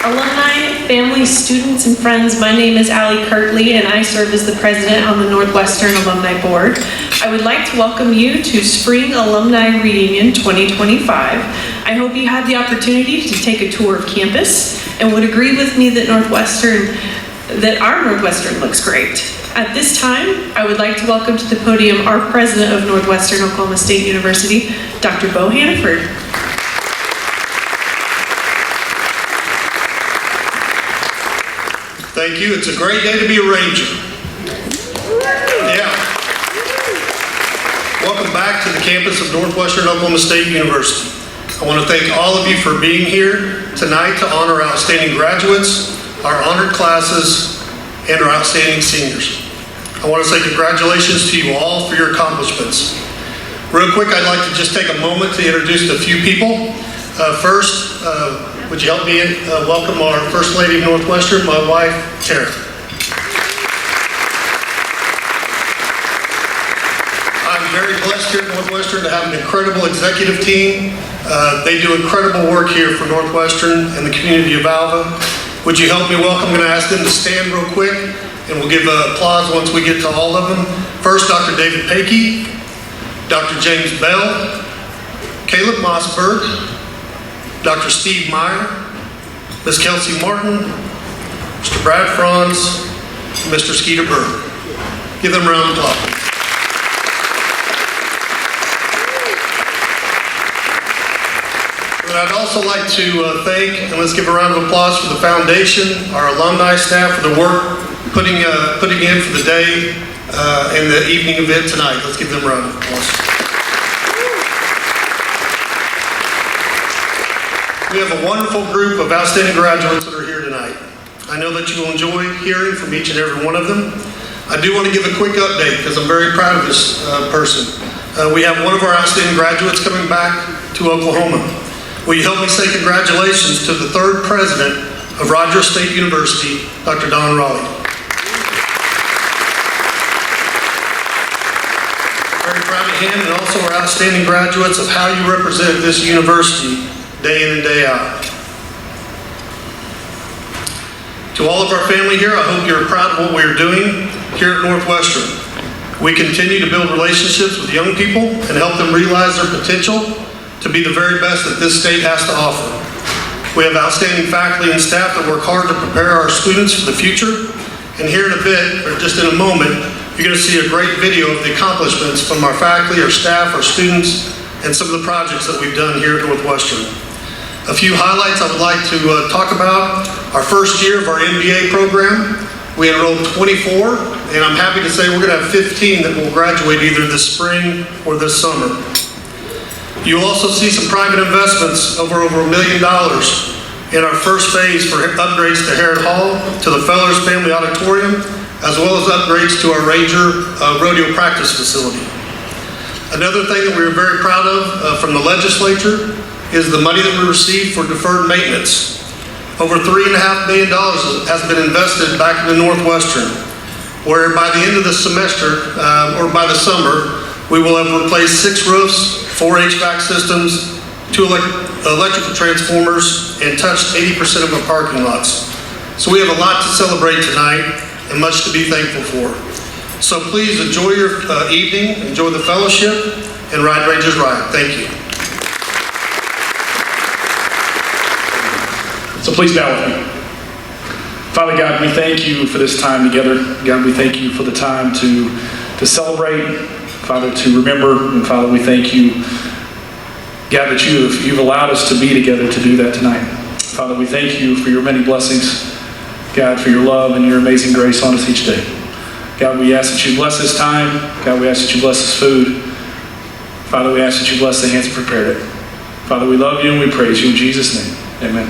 Alumni, family, students, and friends, my name is Allie Kirtley, and I serve as the president on the Northwestern Alumni Board. I would like to welcome you to Spring Alumni Reunion 2025. I hope you had the opportunity to take a tour of campus and would agree with me that our Northwestern looks great. At this time, I would like to welcome to the podium our president of Northwestern Oklahoma State University, Dr. Bo Hannaford. Thank you. It's a great day to be a Ranger. Yeah. Welcome back to the campus of Northwestern Oklahoma State University. I want to thank all of you for being here tonight to honor outstanding graduates, our honored classes, and our outstanding seniors. I want to say congratulations to you all for your accomplishments. Real quick, I'd like to just take a moment to introduce a few people. First, would you help me welcome our First Lady of Northwestern, my wife, Tara. I'm very blessed here at Northwestern to have an incredible executive team. They do incredible work here for Northwestern and the community of Alva. Would you help me welcome? I'm going to ask them to stand real quick, and we'll give applause once we get to all of them. First, Dr. David Paakey, Dr. James Bell, Caleb Mossberg, Dr. Steve Meyer, Ms. Kelsey Martin, Mr. Brad Franz, and Mr. Skeeter Berg. Give them a round of applause. And I'd also like to thank, and let's give a round of applause for the foundation, our alumni staff for the work putting in for the day and the evening event tonight. Let's give them a round of applause. We have a wonderful group of outstanding graduates that are here tonight. I know that you will enjoy hearing from each and every one of them. I do want to give a quick update because I'm very proud of this person. We have one of our outstanding graduates coming back to Oklahoma. Will you help me say congratulations to the third president of Rogers State University, Dr. Don Raleigh. Very proud of him and also our outstanding graduates of how you represent this university day in and day out. To all of our family here, I hope you're proud of what we're doing here at Northwestern. We continue to build relationships with young people and help them realize their potential to be the very best that this state has to offer. We have outstanding faculty and staff that work hard to prepare our students for the future. And here in a bit, or just in a moment, you're going to see a great video of the accomplishments from our faculty, our staff, our students, and some of the projects that we've done here at Northwestern. A few highlights I would like to talk about. Our first year of our MBA program, we enrolled 24, and I'm happy to say we're going to have 15 that will graduate either this spring or this summer. You'll also see some private investments over $1 million in our first phase for upgrades to Harrod Hall, to the Fellers Family Auditorium, as well as upgrades to our Ranger rodeo practice facility. Another thing that we were very proud of from the legislature is the money that we received for deferred maintenance. Over $3.5 million has been invested back into Northwestern, where by the end of the semester, or by the summer, we will have replaced 6 roofs, 4 HVAC systems, 2 electrical transformers, and touched 80% of our parking lots. So we have a lot to celebrate tonight and much to be thankful for. So please enjoy your evening, enjoy the fellowship, and ride Rangers Ride. Thank you. So please bow with me. Father God, we thank you for this time together. God, we thank you for the time to celebrate, Father, to remember, and Father, we thank you, God, that you've allowed us to be together to do that tonight. Father, we thank you for your many blessings, God, for your love and your amazing grace on us each day. God, we ask that you bless this time. God, we ask that you bless this food. Father, we ask that you bless the hands that prepared it. Father, we love you and we praise you in Jesus' name. Amen.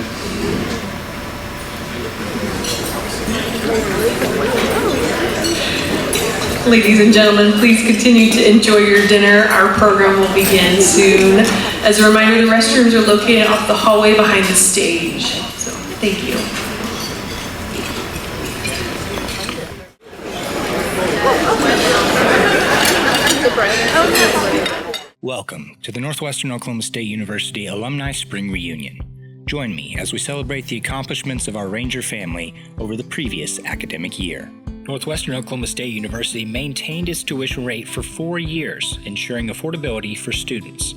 Ladies and gentlemen, please continue to enjoy your dinner. Our program will begin soon. As a reminder, the restrooms are located off the hallway behind the stage. So, thank you. Welcome to the Northwestern Oklahoma State University Alumni Spring Reunion. Join me as we celebrate the accomplishments of our Ranger family over the previous academic year. Northwestern Oklahoma State University maintained its tuition rate for 4 years, ensuring affordability for students.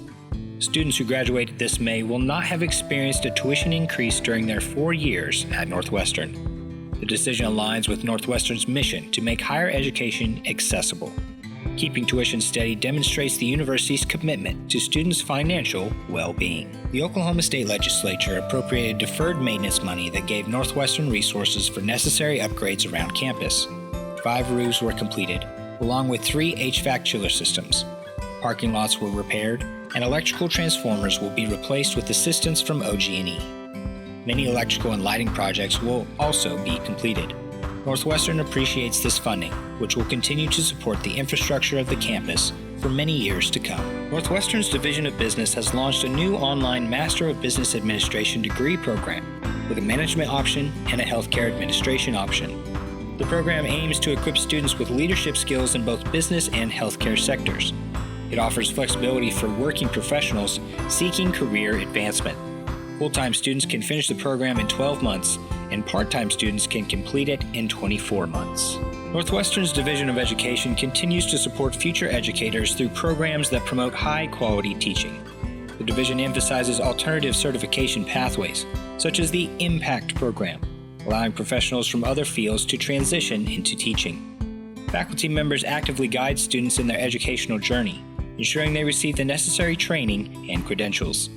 Students who graduated this May will not have experienced a tuition increase during their 4 years at Northwestern. The decision aligns with Northwestern's mission to make higher education accessible. Keeping tuition steady demonstrates the university's commitment to students' financial well-being. The Oklahoma State Legislature appropriated deferred maintenance money that gave Northwestern resources for necessary upgrades around campus. 5 roofs were completed, along with 3 HVAC chiller systems. Parking lots were repaired, and electrical transformers will be replaced with assistance from OG&E. Many electrical and lighting projects will also be completed. Northwestern appreciates this funding, which will continue to support the infrastructure of the campus for many years to come. Northwestern's Division of Business has launched a new online Master of Business Administration degree program with a management option and a healthcare administration option. The program aims to equip students with leadership skills in both business and healthcare sectors. It offers flexibility for working professionals seeking career advancement. Full-time students can finish the program in 12 months, and part-time students can complete it in 24 months. Northwestern's Division of Education continues to support future educators through programs that promote high-quality teaching. The division emphasizes alternative certification pathways, such as the IMPACT program, allowing professionals from other fields to transition into teaching. Faculty members actively guide students in their educational journey, ensuring they receive the necessary training and credentials.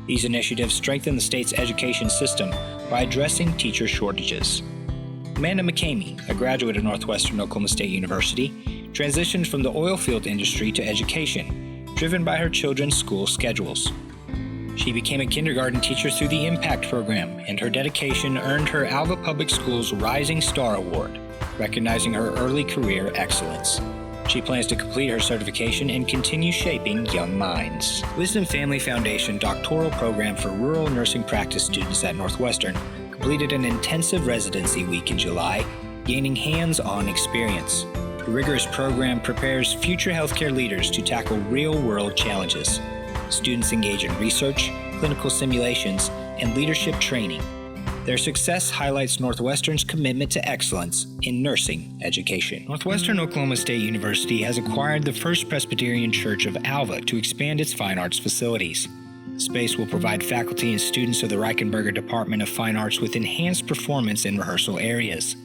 These initiatives strengthen the state's education system by addressing teacher shortages. Amanda McCamey, a graduate of Northwestern Oklahoma State University, transitioned from the oil field industry to education, driven by her children's school schedules. She became a kindergarten teacher through the IMPACT program, and her dedication earned her Alva Public Schools Rising Star Award, recognizing her early career excellence. She plans to complete her certification and continue shaping young minds. Wisdom Family Foundation doctoral program for rural nursing practice students at Northwestern completed an intensive residency week in July, gaining hands-on experience. The rigorous program prepares future healthcare leaders to tackle real-world challenges. Students engage in research, clinical simulations, and leadership training. Their success highlights Northwestern's commitment to excellence in nursing education. Northwestern Oklahoma State University has acquired the First Presbyterian Church of Alva to expand its fine arts facilities. The space will provide faculty and students of the Reichenberger Department of Fine Arts with enhanced performance in rehearsal areas.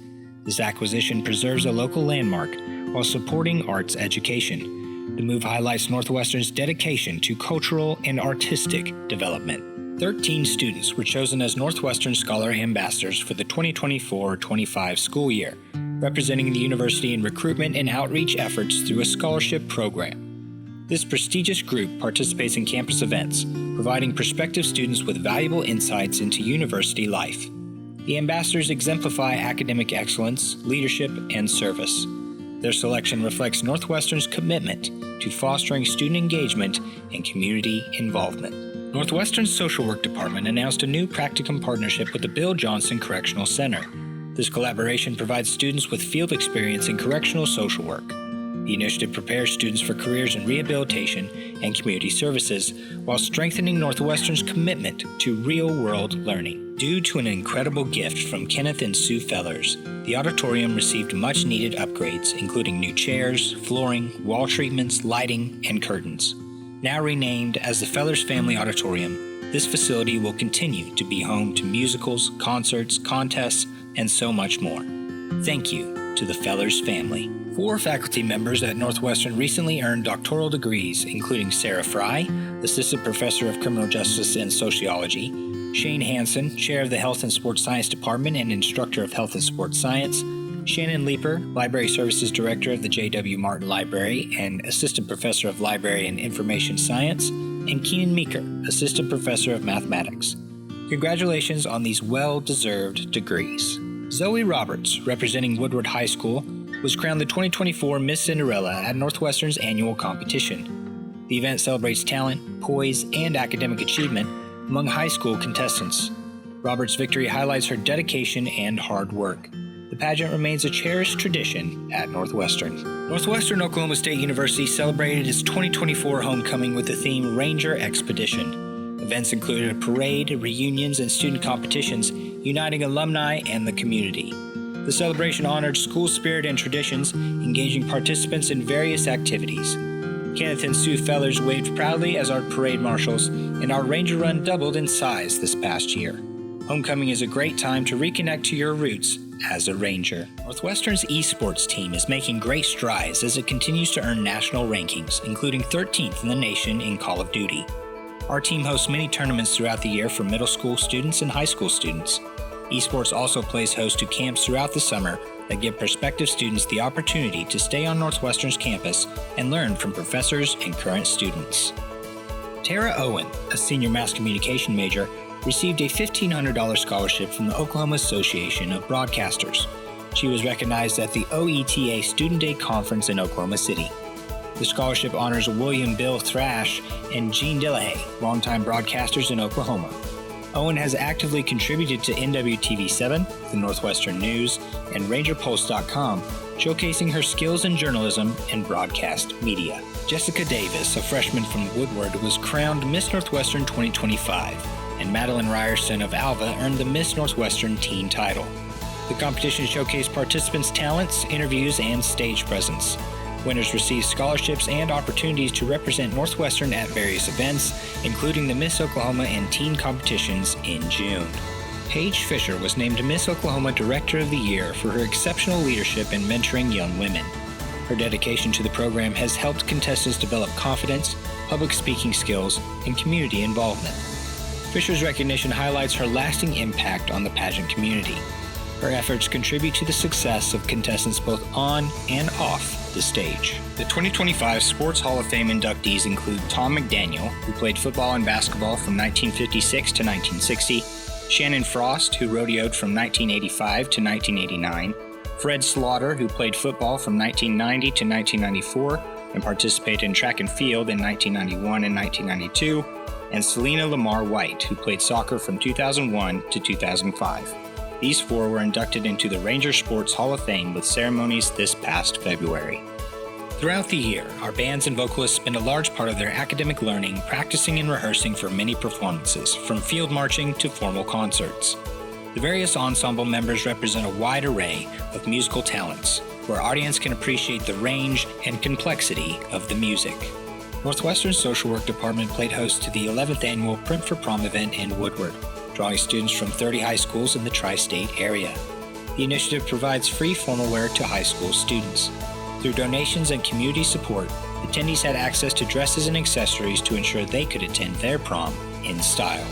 This acquisition preserves a local landmark while supporting arts education. The move highlights Northwestern's dedication to cultural and artistic development. 13 students were chosen as Northwestern Scholar Ambassadors for the 2024-25 school year, representing the university in recruitment and outreach efforts through a scholarship program. This prestigious group participates in campus events, providing prospective students with valuable insights into university life. The ambassadors exemplify academic excellence, leadership, and service. Their selection reflects Northwestern's commitment to fostering student engagement and community involvement. Northwestern's Social Work Department announced a new practicum partnership with the Bill Johnson Correctional Center. This collaboration provides students with field experience in correctional social work. The initiative prepares students for careers in rehabilitation and community services while strengthening Northwestern's commitment to real-world learning. Due to an incredible gift from Kenneth and Sue Fellers, the auditorium received much-needed upgrades, including new chairs, flooring, wall treatments, lighting, and curtains. Now renamed as the Fellers Family Auditorium, this facility will continue to be home to musicals, concerts, contests, and so much more. Thank you to the Fellers family. 4 faculty members at Northwestern recently earned doctoral degrees, including Sarah Fry, Assistant Professor of Criminal Justice and Sociology, Shane Hansen, Chair of the Health and Sports Science Department and Instructor of Health and Sports Science, Shannon Leeper, Library Services Director of the J.W. Martin Library and Assistant Professor of Library and Information Science, and Keenan Meeker, Assistant Professor of Mathematics. Congratulations on these well-deserved degrees. Zoe Roberts, representing Woodward High School, was crowned the 2024 Miss Cinderella at Northwestern's annual competition. The event celebrates talent, poise, and academic achievement among high school contestants. Roberts' victory highlights her dedication and hard work. The pageant remains a cherished tradition at Northwestern. Northwestern Oklahoma State University celebrated its 2024 homecoming with the theme Ranger Expedition. Events included a parade, reunions, and student competitions, uniting alumni and the community. The celebration honored school spirit and traditions, engaging participants in various activities. Kenneth and Sue Fellers waved proudly as our parade marshals, and our Ranger Run doubled in size this past year. Homecoming is a great time to reconnect to your roots as a Ranger. Northwestern's esports team is making great strides as it continues to earn national rankings, including 13th in the nation in Call of Duty. Our team hosts many tournaments throughout the year for middle school students and high school students. Esports also plays host to camps throughout the summer that give prospective students the opportunity to stay on Northwestern's campus and learn from professors and current students. Tara Owen, a senior mass communication major, received a $1,500 scholarship from the Oklahoma Association of Broadcasters. She was recognized at the OETA Student Day Conference in Oklahoma City. The scholarship honors William Bill Thrash and Gene Dillahay, longtime broadcasters in Oklahoma. Owen has actively contributed to NWTV7, the Northwestern News, and RangerPulse.com, showcasing her skills in journalism and broadcast media. Jessica Davis, a freshman from Woodward, was crowned Miss Northwestern 2025, and Madeline Ryerson of Alva earned the Miss Northwestern teen title. The competition showcased participants' talents, interviews, and stage presence. Winners received scholarships and opportunities to represent Northwestern at various events, including the Miss Oklahoma and teen competitions in June. Paige Fisher was named Miss Oklahoma Director of the Year for her exceptional leadership in mentoring young women. Her dedication to the program has helped contestants develop confidence, public speaking skills, and community involvement. Fisher's recognition highlights her lasting impact on the pageant community. Her efforts contribute to the success of contestants both on and off the stage. The 2025 Sports Hall of Fame inductees include Tom McDaniel, who played football and basketball from 1956 to 1960, Shannon Frost, who rodeoed from 1985 to 1989, Fred Slaughter, who played football from 1990 to 1994 and participated in track and field in 1991 and 1992, and Selena Lamar White, who played soccer from 2001 to 2005. These four were inducted into the Ranger Sports Hall of Fame with ceremonies this past February. Throughout the year, our bands and vocalists spend a large part of their academic learning practicing and rehearsing for many performances, from field marching to formal concerts. The various ensemble members represent a wide array of musical talents, where our audience can appreciate the range and complexity of the music. Northwestern's Social Work Department played host to the 11th annual Print for Prom event in Woodward, drawing students from 30 high schools in the tri-state area. The initiative provides free formal wear to high school students. Through donations and community support, attendees had access to dresses and accessories to ensure they could attend their prom in style.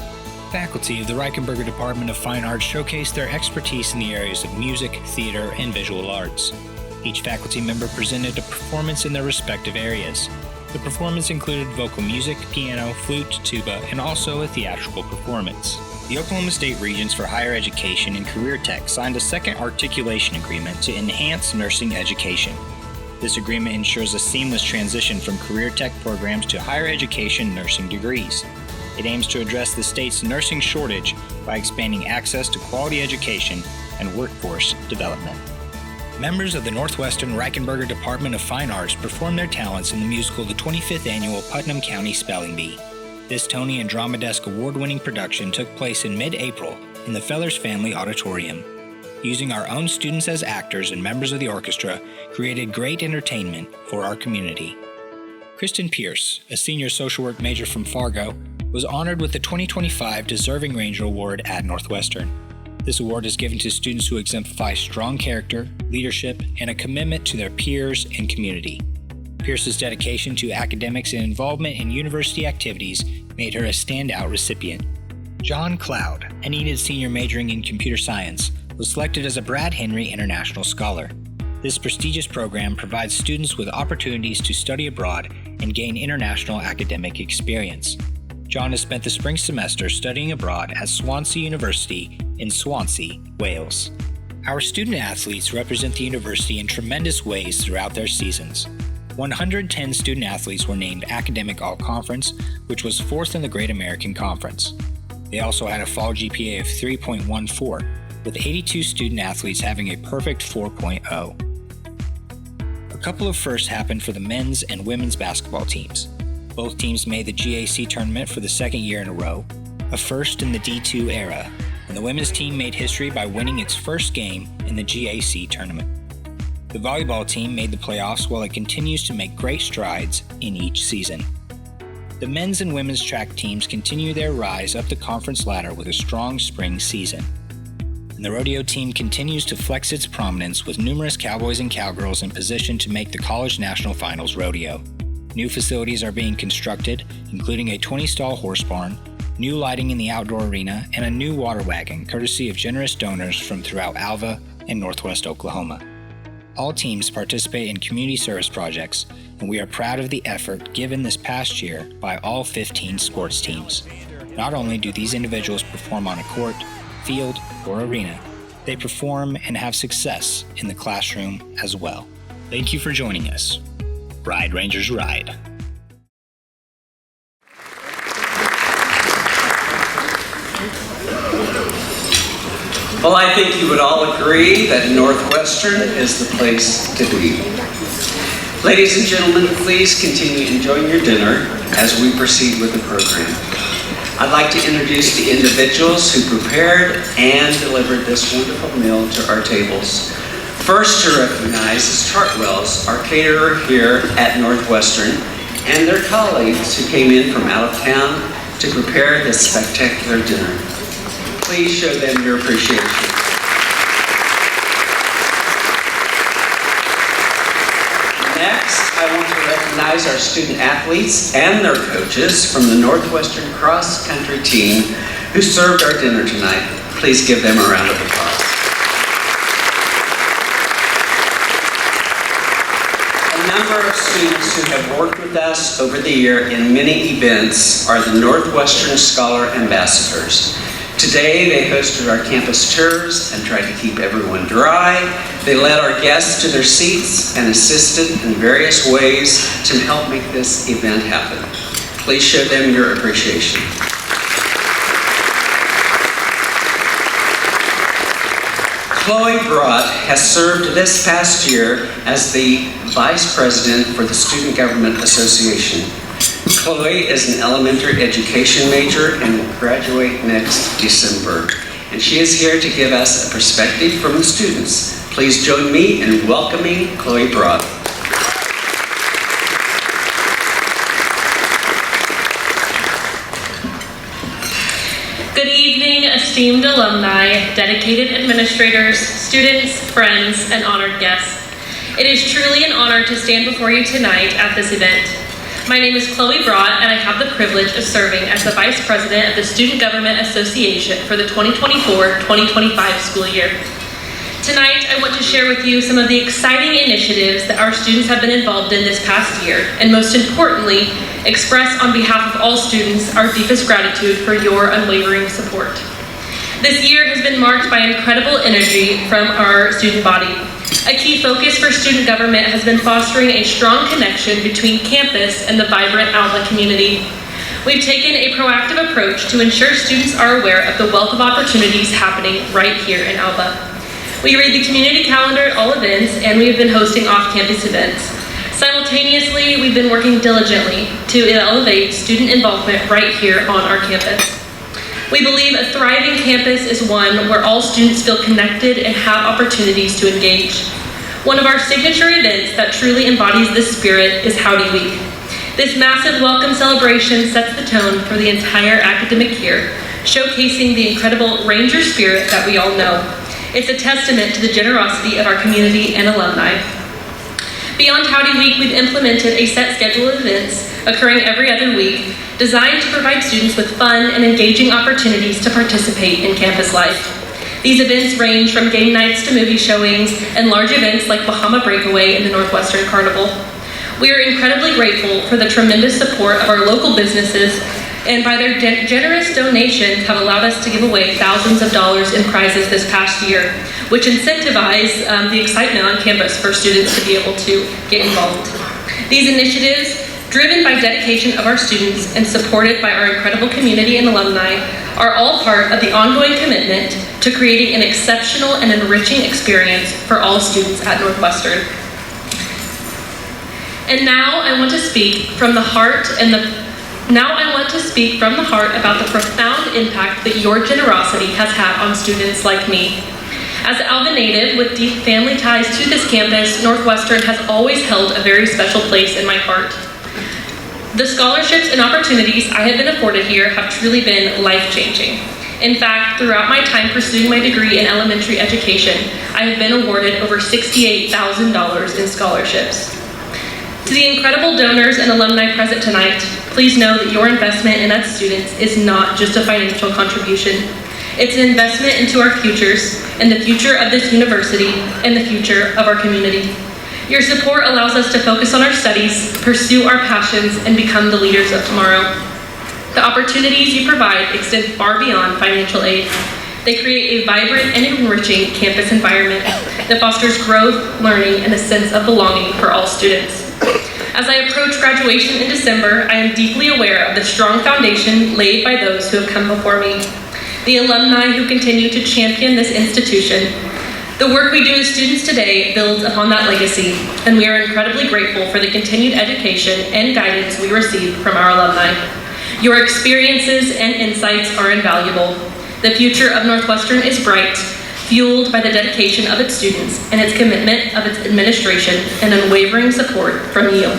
Faculty of the Reichenberger Department of Fine Arts showcased their expertise in the areas of music, theater, and visual arts. Each faculty member presented a performance in their respective areas. The performance included vocal music, piano, flute, tuba, and also a theatrical performance. The Oklahoma State Regents for Higher Education and Career Tech signed a second articulation agreement to enhance nursing education. This agreement ensures a seamless transition from career tech programs to higher education nursing degrees. It aims to address the state's nursing shortage by expanding access to quality education and workforce development. Members of the Northwestern Reichenberger Department of Fine Arts performed their talents in the musical The 25th Annual Putnam County Spelling Bee. This Tony and Drama Desk award-winning production took place in mid-April in the Fellers Family Auditorium. Using our own students as actors and members of the orchestra created great entertainment for our community. Kristen Pierce, a senior social work major from Fargo, was honored with the 2025 Deserving Ranger Award at Northwestern. This award is given to students who exemplify strong character, leadership, and a commitment to their peers and community. Pierce's dedication to academics and involvement in university activities made her a standout recipient. John Cloud, an Enid senior majoring in computer science, was selected as a Brad Henry International Scholar. This prestigious program provides students with opportunities to study abroad and gain international academic experience. John has spent the spring semester studying abroad at Swansea University in Swansea, Wales. Our student athletes represent the university in tremendous ways throughout their seasons. 110 student athletes were named Academic All-Conference, which was fourth in the Great American Conference. They also had a fall GPA of 3.14, with 82 student athletes having a perfect 4.0. A couple of firsts happened for the men's and women's basketball teams. Both teams made the GAC tournament for the second year in a row, a first in the D2 era, and the women's team made history by winning its first game in the GAC tournament. The volleyball team made the playoffs while it continues to make great strides in each season. The men's and women's track teams continue their rise up the conference ladder with a strong spring season. And the rodeo team continues to flex its prominence with numerous cowboys and cowgirls in position to make the college national finals rodeo. New facilities are being constructed, including a 20-stall horse barn, new lighting in the outdoor arena, and a new water wagon, courtesy of generous donors from throughout Alva and Northwest Oklahoma. All teams participate in community service projects, and we are proud of the effort given this past year by all 15 sports teams. Not only do these individuals perform on a court, field, or arena, they perform and have success in the classroom as well. Thank you for joining us. Ride, Rangers, ride. Well, I think you would all agree that Northwestern is the place to be. Ladies and gentlemen, please continue enjoying your dinner as we proceed with the program. I'd like to introduce the individuals who prepared and delivered this wonderful meal to our tables. First to recognize is Chartwell's, our caterer here at Northwestern, and their colleagues who came in from out of town to prepare this spectacular dinner. Please show them your appreciation. Next, I want to recognize our student athletes and their coaches from the Northwestern cross country team who served our dinner tonight. Please give them a round of applause. A number of students who have worked with us over the year in many events are the Northwestern Scholar Ambassadors. Today, they hosted our campus tours and tried to keep everyone dry. They led our guests to their seats and assisted in various ways to help make this event happen. Please show them your appreciation. Chloe Brott has served this past year as the Vice President for the Student Government Association. Chloe is an elementary education major and will graduate next December. And she is here to give us a perspective from the students. Please join me in welcoming Chloe Brott. Good evening, esteemed alumni, dedicated administrators, students, friends, and honored guests. It is truly an honor to stand before you tonight at this event. My name is Chloe Brott, and I have the privilege of serving as the Vice President of the Student Government Association for the 2024-2025 school year. Tonight, I want to share with you some of the exciting initiatives that our students have been involved in this past year, and most importantly, express on behalf of all students our deepest gratitude for your unwavering support. This year has been marked by incredible energy from our student body. A key focus for student government has been fostering a strong connection between campus and the vibrant Alva community. We've taken a proactive approach to ensure students are aware of the wealth of opportunities happening right here in Alva. We read the community calendar at all events, and we have been hosting off-campus events. Simultaneously, we've been working diligently to elevate student involvement right here on our campus. We believe a thriving campus is one where all students feel connected and have opportunities to engage. One of our signature events that truly embodies this spirit is Howdy Week. This massive welcome celebration sets the tone for the entire academic year, showcasing the incredible Ranger spirit that we all know. It's a testament to the generosity of our community and alumni. Beyond Howdy Week, we've implemented a set schedule of events occurring every other week, designed to provide students with fun and engaging opportunities to participate in campus life. These events range from game nights to movie showings and large events like Bahama Breakaway and the Northwestern Carnival. We are incredibly grateful for the tremendous support of our local businesses, and by their generous donations have allowed us to give away thousands of dollars in prizes this past year, which incentivize the excitement on campus for students to be able to get involved. These initiatives, driven by dedication of our students and supported by our incredible community and alumni, are all part of the ongoing commitment to creating an exceptional and enriching experience for all students at Northwestern. And now I want to speak from the heart about the profound impact that your generosity has had on students like me. As an Alva native with deep family ties to this campus, Northwestern has always held a very special place in my heart. The scholarships and opportunities I have been afforded here have truly been life-changing. In fact, throughout my time pursuing my degree in elementary education, I have been awarded over $68,000 in scholarships. To the incredible donors and alumni present tonight, please know that your investment in us students is not just a financial contribution. It's an investment into our futures, and the future of this university, and the future of our community. Your support allows us to focus on our studies, pursue our passions, and become the leaders of tomorrow. The opportunities you provide extend far beyond financial aid. They create a vibrant and enriching campus environment that fosters growth, learning, and a sense of belonging for all students. As I approach graduation in December, I am deeply aware of the strong foundation laid by those who have come before me, the alumni who continue to champion this institution. The work we do as students today builds upon that legacy, and we are incredibly grateful for the continued education and guidance we receive from our alumni. Your experiences and insights are invaluable. The future of Northwestern is bright, fueled by the dedication of its students and its commitment of its administration and unwavering support from you.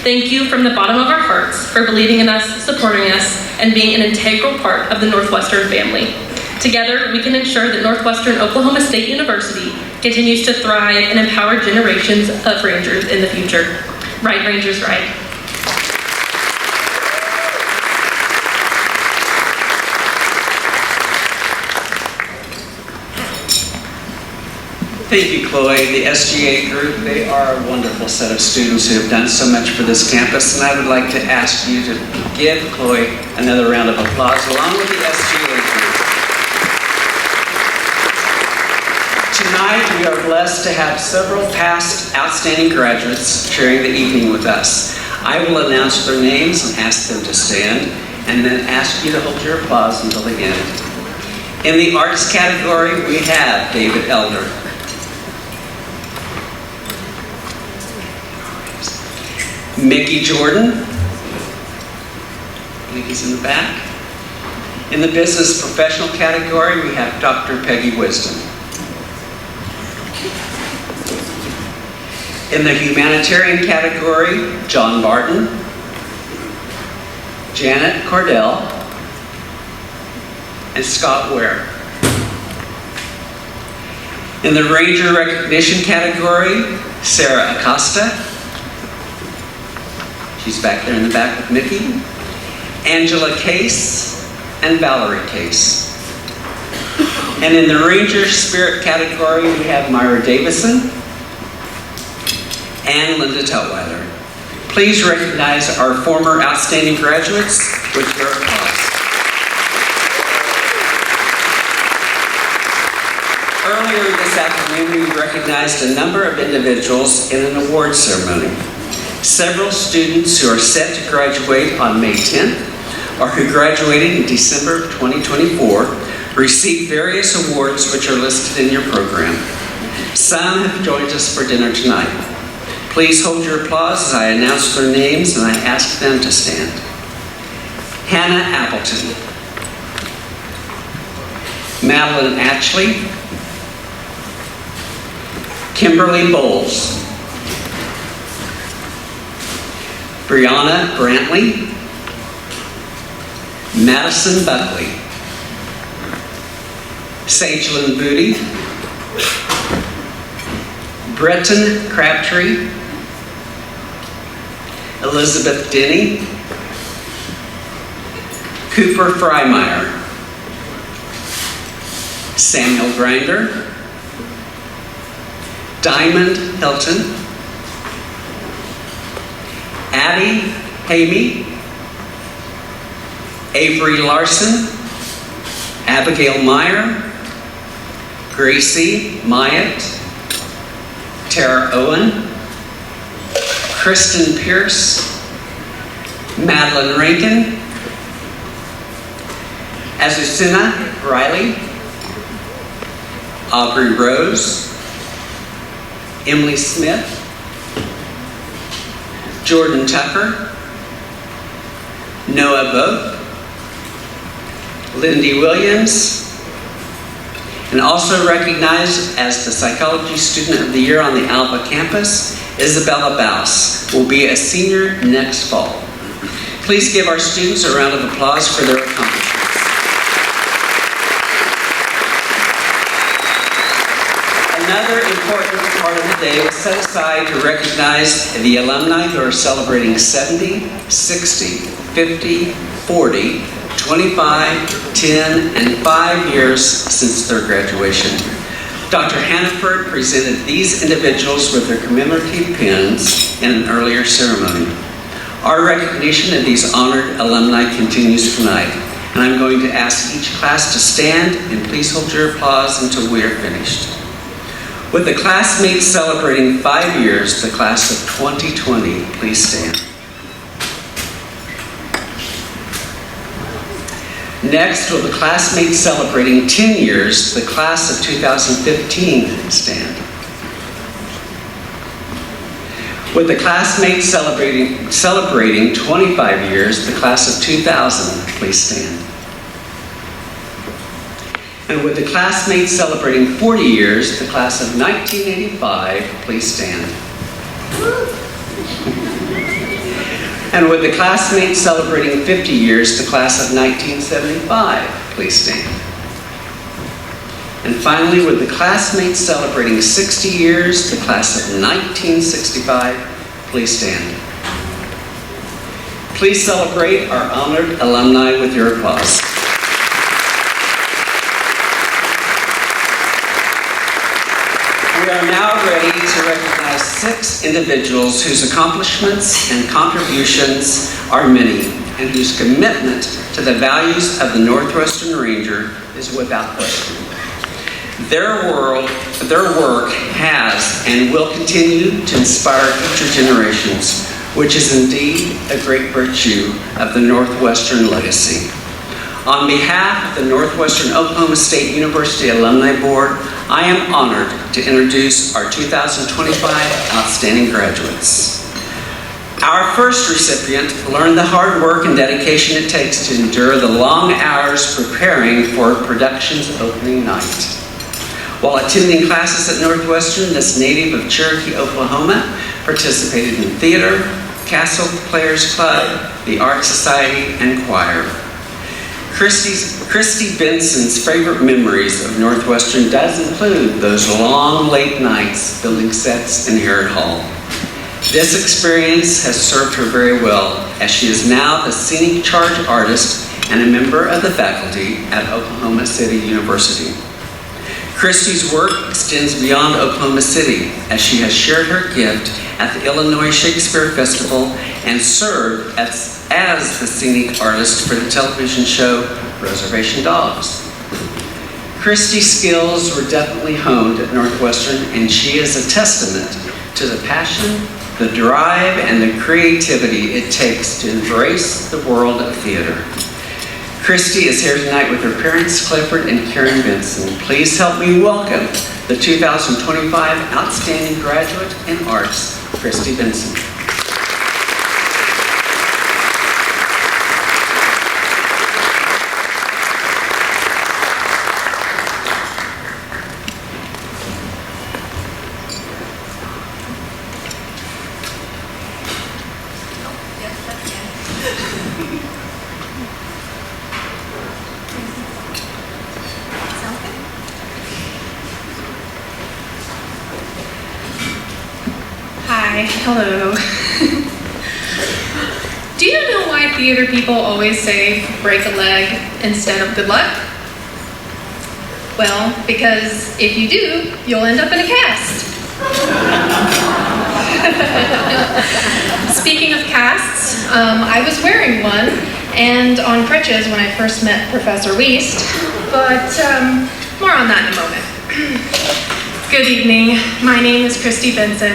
Thank you from the bottom of our hearts for believing in us, supporting us, and being an integral part of the Northwestern family. Together, we can ensure that Northwestern Oklahoma State University continues to thrive and empower generations of Rangers in the future. Right, Rangers, right. Thank you, Chloe. The SGA group, they are a wonderful set of students who have done so much for this campus, and I would like to ask you to give Chloe another round of applause along with the SGA group. Tonight, we are blessed to have several past outstanding graduates sharing the evening with us. I will announce their names and ask them to stand, and then ask you to hold your applause until the end. In the arts category, we have David Elder. Mickey Jordan. Mickey's in the back. In the business professional category, we have Dr. Peggy Wisdom. In the humanitarian category, John Barton, Janet Cordell, and Scott Ware. In the Ranger recognition category, Sarah Acosta. She's back there in the back with Mickey. Angela Case and Valerie Case. And in the Ranger Spirit category, we have Myra Davison and Linda Tutwiler. Please recognize our former outstanding graduates with your applause. Earlier this afternoon, we recognized a number of individuals in an award ceremony. Several students who are set to graduate on May 10th or who graduated in December of 2024 received various awards which are listed in your program. Some have joined us for dinner tonight. Please hold your applause as I announce their names and I ask them to stand. Hannah Appleton, Madeline Atchley, Kimberly Bowles, Brianna Brantley, Madison Buckley, Sagelyn Booty, Breton Crabtree, Elizabeth Denny, Cooper Freimeyer, Samuel Grinder, Diamond Hilton, Addie Hamey, Avery Larson, Abigail Meyer, Gracie Myatt, Tara Owen, Kristen Pierce, Madeline Rankin, Azucena Riley, Aubrey Rose, Emily Smith, Jordan Tucker, Noah Boak, Lindy Williams, and also recognized as the Psychology Student of the Year on the Alba campus, Isabella Baus will be a senior next fall. Please give our students a round of applause for their accomplishments. Another important part of the day was set aside to recognize the alumni who are celebrating 70, 60, 50, 40, 25, 10, and 5 years since their graduation. Dr. Hannaford presented these individuals with their commemorative pins in an earlier ceremony. Our recognition of these honored alumni continues tonight, and I'm going to ask each class to stand and please hold your applause until we are finished. With the classmates celebrating 5 years, the class of 2020, please stand. Next, will the classmates celebrating 10 years, the class of 2015, stand. With the classmates celebrating 25 years, the class of 2000, please stand. And with the classmates celebrating 40 years, the class of 1985, please stand. And with the classmates celebrating 50 years, the class of 1975, please stand. And finally, with the classmates celebrating 60 years, the class of 1965, please stand. Please celebrate our honored alumni with your applause. We are now ready to recognize 6 individuals whose accomplishments and contributions are many, and whose commitment to the values of the Northwestern Ranger is without question. Their work has and will continue to inspire future generations, which is indeed a great virtue of the Northwestern legacy. On behalf of the Northwestern Oklahoma State University Alumni Board, I am honored to introduce our 2025 outstanding graduates. Our first recipient learned the hard work and dedication it takes to endure the long hours preparing for a production's opening night. While attending classes at Northwestern, this native of Cherokee, Oklahoma, participated in theater, Castle Players Club, the Art Society, and choir. Christy Benson's favorite memories of Northwestern does include those long, late nights building sets in Harrod Hall. This experience has served her very well, as she is now the scenic charge artist and a member of the faculty at Oklahoma City University. Christy's work extends beyond Oklahoma City, as she has shared her gift at the Illinois Shakespeare Festival and served as the scenic artist for the television show Reservation Dogs. Christy's skills were definitely honed at Northwestern, and she is a testament to the passion, the drive, and the creativity it takes to embrace the world of theater. Christy is here tonight with her parents, Clifford and Karen Benson. Please help me welcome the 2025 Outstanding Graduate in Arts, Christy Benson. Hello. Do you know why theater people always say break a leg instead of good luck? Well, because if you do, you'll end up in a cast. Speaking of casts, I was wearing one and on crutches when I first met Professor Wiest, but more on that in a moment. Good evening. My name is Christy Benson,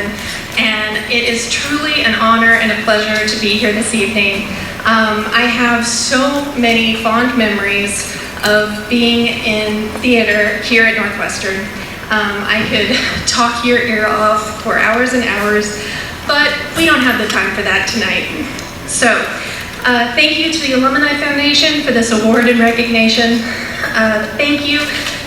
and it is truly an honor and a pleasure to be here this evening. I have so many fond memories of being in theater here at Northwestern. I could talk your ear off for hours and hours, but we don't have the time for that tonight. So, thank you to the Alumni Foundation for this award and recognition. Thank you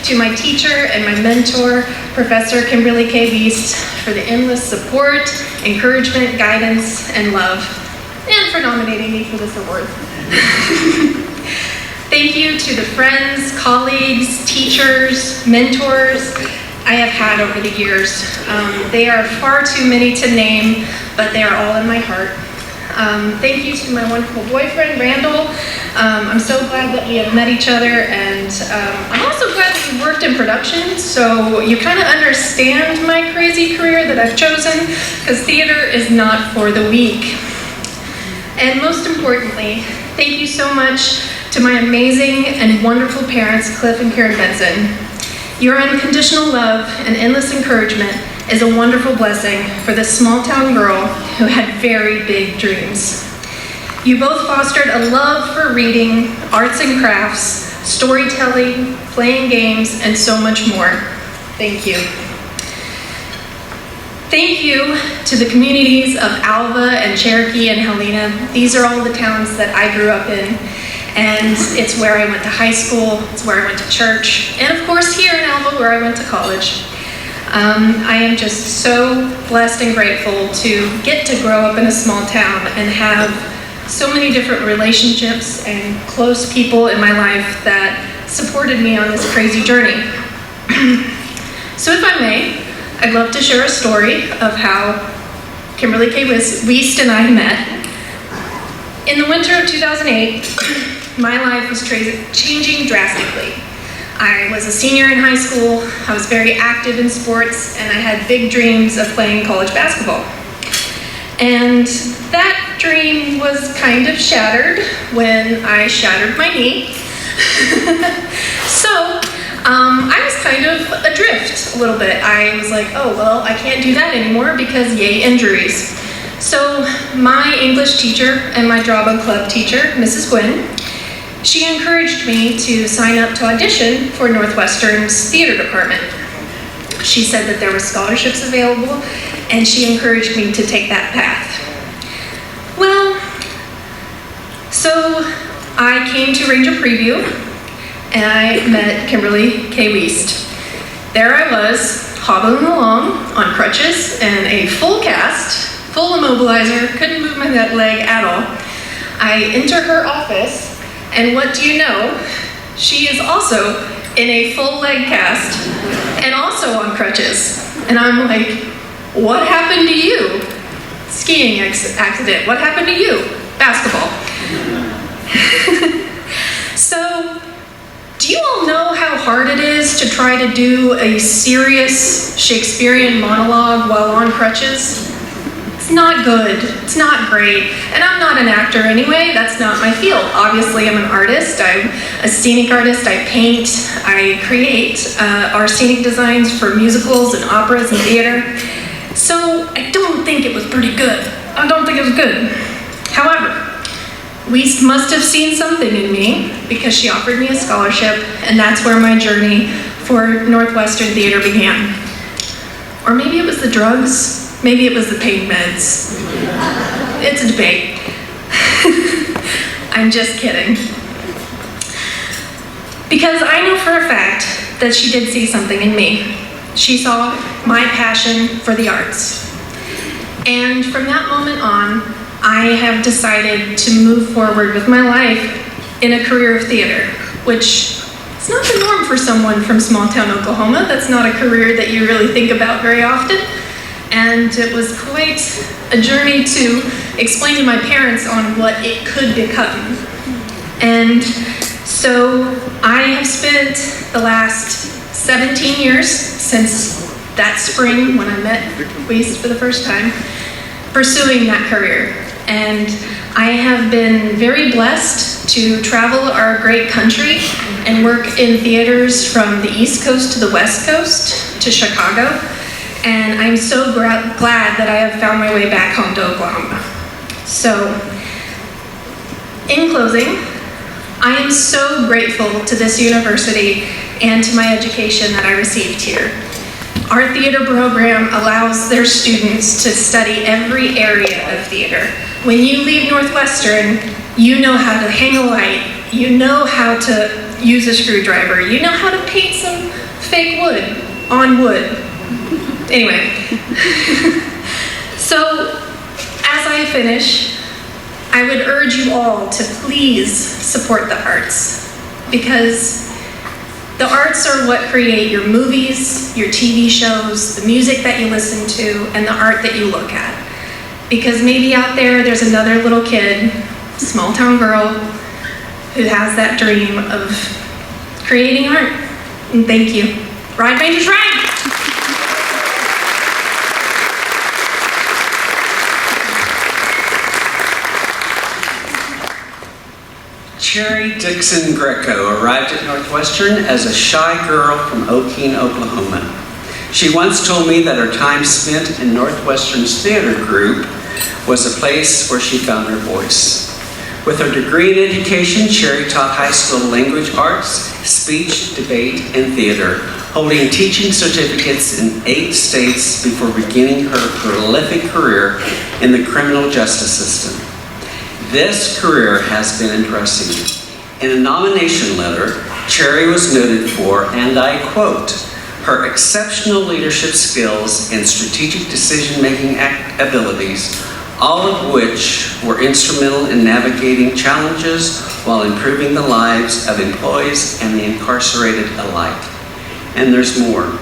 to my teacher and my mentor, Professor Kimberly K. Beast, for the endless support, encouragement, guidance, and love, and for nominating me for this award. Thank you to the friends, colleagues, teachers, mentors I have had over the years. They are far too many to name, but they are all in my heart. Thank you to my wonderful boyfriend, Randall. I'm so glad that we have met each other, and I'm also glad that we worked in production, so you kind of understand my crazy career that I've chosen, because theater is not for the weak. And most importantly, thank you so much to my amazing and wonderful parents, Cliff and Karen Benson. Your unconditional love and endless encouragement is a wonderful blessing for this small town girl who had very big dreams. You both fostered a love for reading, arts and crafts, storytelling, playing games, and so much more. Thank you. Thank you to the communities of Alva and Cherokee and Helena. These are all the towns that I grew up in, and it's where I went to high school, it's where I went to church, and of course here in Alva where I went to college. I am just so blessed and grateful to get to grow up in a small town and have so many different relationships and close people in my life that supported me on this crazy journey. So if I may, I'd love to share a story of how Kimberly K. Wiest and I met. In the winter of 2008, my life was changing drastically. I was a senior in high school, I was very active in sports, and I had big dreams of playing college basketball. And that dream was kind of shattered when I shattered my knee. So, I was kind of adrift a little bit. I was like, oh, well, I can't do that anymore because yay, injuries. So my English teacher and my drama club teacher, Mrs. Gwynn, she encouraged me to sign up to audition for Northwestern's theater department. She said that there were scholarships available, and she encouraged me to take that path. Well, so I came to Ranger Preview, and I met Kimberly K. Wiest. There I was, hobbling along on crutches and a full cast, full immobilizer, couldn't move my leg at all. I enter her office, and what do you know? She is also in a full leg cast and also on crutches. And I'm like, what happened to you? Skiing accident. What happened to you? Basketball. So, do you all know how hard it is to try to do a serious Shakespearean monologue while on crutches? It's not good, it's not great, and I'm not an actor anyway, that's not my field. Obviously I'm an artist, I'm a scenic artist, I paint, I create our scenic designs for musicals and operas and theater. So I don't think it was pretty good. I don't think it was good. However, Wiest must have seen something in me because she offered me a scholarship, and that's where my journey for Northwestern Theater began. Or maybe it was the drugs. Maybe it was the pain meds. It's a debate. I'm just kidding. Because I know for a fact that she did see something in me. She saw my passion for the arts. And from that moment on, I have decided to move forward with my life in a career of theater, which is not the norm for someone from small town Oklahoma. That's not a career that you really think about very often. And it was quite a journey to explain to my parents on what it could become. And so I have spent the last 17 years since that spring when I met Wiest for the first time, pursuing that career. And I have been very blessed to travel our great country and work in theaters from the East Coast to the West Coast to Chicago. And I'm so glad that I have found my way back home to Oklahoma. So, in closing, I am so grateful to this university and to my education that I received here. Our theater program allows their students to study every area of theater. When you leave Northwestern, you know how to hang a light, you know how to use a screwdriver, you know how to paint some fake wood on wood. Anyway, so as I finish, I would urge you all to please support the arts, because the arts are what create your movies, your TV shows, the music that you listen to, and the art that you look at. Because maybe out there's another little kid, small town girl, who has that dream of creating art. And thank you. Ride, Rangers, ride! Cherry Dixon Greco arrived at Northwestern as a shy girl from Okeen, Oklahoma. She once told me that her time spent in Northwestern's theater group was a place where she found her voice. With her degree in education, Cherry taught high school language arts, speech, debate, and theater, holding teaching certificates in 8 states before beginning her prolific career in the criminal justice system. This career has been interesting. In a nomination letter, Cherry was noted for, and I quote, her exceptional leadership skills and strategic decision-making abilities, all of which were instrumental in navigating challenges while improving the lives of employees and the incarcerated alike. And there's more.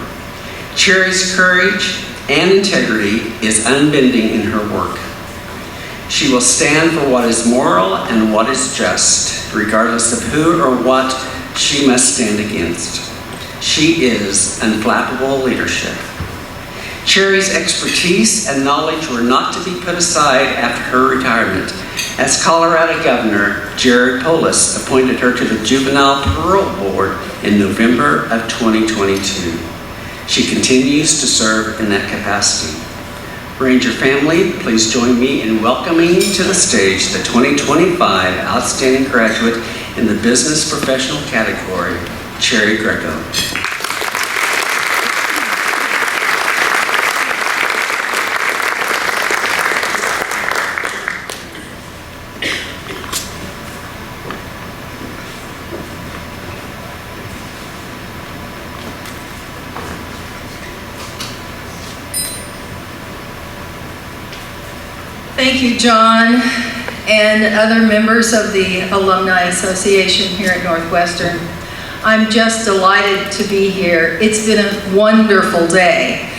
Cherry's courage and integrity is unbending in her work. She will stand for what is moral and what is just, regardless of who or what she must stand against. She is unflappable leadership. Cherry's expertise and knowledge were not to be put aside after her retirement, as Colorado Governor Jared Polis appointed her to the Juvenile Parole Board in November of 2022. She continues to serve in that capacity. Ranger family, please join me in welcoming to the stage the 2025 Outstanding Graduate in the Business Professional category, Cherry Greco. Thank you, John, and other members of the Alumni Association here at Northwestern. I'm just delighted to be here. It's been a wonderful day,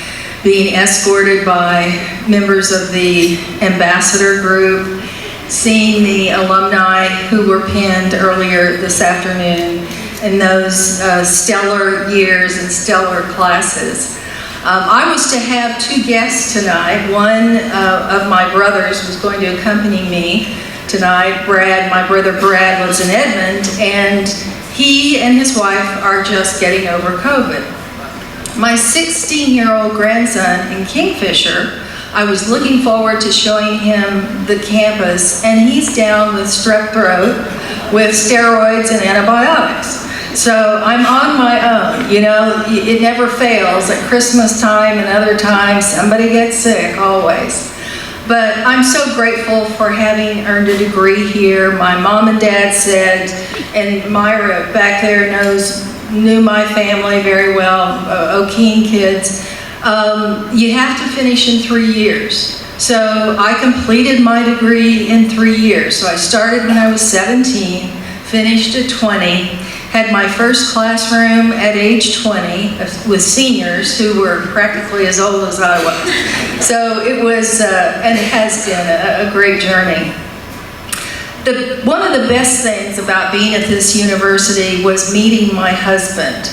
being escorted by members of the ambassador group, seeing the alumni who were pinned earlier this afternoon in those stellar years and stellar classes. I was to have 2 guests tonight. One of my brothers was going to accompany me tonight. Brad, my brother Brad, lives in Edmond, and he and his wife are just getting over COVID. My 16-year-old grandson in Kingfisher, I was looking forward to showing him the campus, and he's down with strep throat with steroids and antibiotics. So I'm on my own. You know, it never fails. At Christmas time and other times, somebody gets sick, always. But I'm so grateful for having earned a degree here. My mom and dad said, and Myra back there knew my family very well, Okeen kids, you have to finish in 3 years. So I completed my degree in 3 years. So I started when I was 17, finished at 20, had my first classroom at age 20 with seniors who were practically as old as I was. So it was, and it has been a great journey. One of the best things about being at this university was meeting my husband.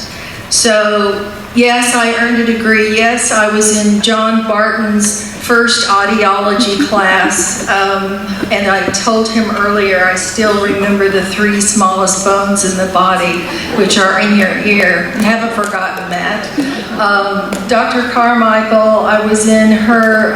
So yes, I earned a degree. Yes, I was in John Barton's first audiology class, and I told him earlier, I still remember the 3 smallest bones in the body, which are in your ear. I haven't forgotten that. Dr. Carmichael, I was in her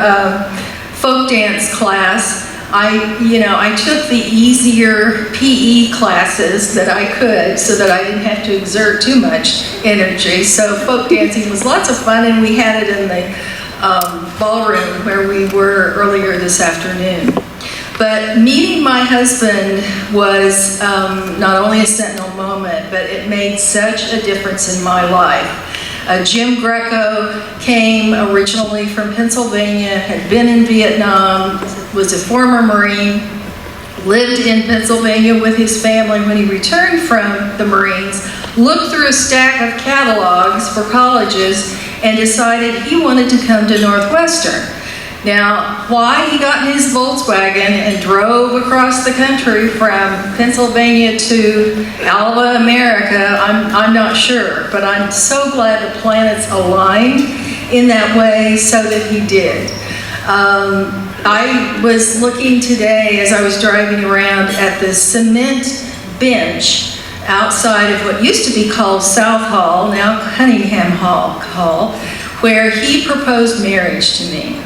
folk dance class. I took the easier PE classes that I could so that I didn't have to exert too much energy. So folk dancing was lots of fun, and we had it in the ballroom where we were earlier this afternoon. But meeting my husband was not only a sentinel moment, but it made such a difference in my life. Jim Greco came originally from Pennsylvania, had been in Vietnam, was a former Marine, lived in Pennsylvania with his family. When he returned from the Marines, looked through a stack of catalogs for colleges and decided he wanted to come to Northwestern. Now, why he got in his Volkswagen and drove across the country from Pennsylvania to Alva, America, I'm not sure, but I'm so glad the planets aligned in that way so that he did. I was looking today as I was driving around at the cement bench outside of what used to be called South Hall, now Cunningham Hall, where he proposed marriage to me.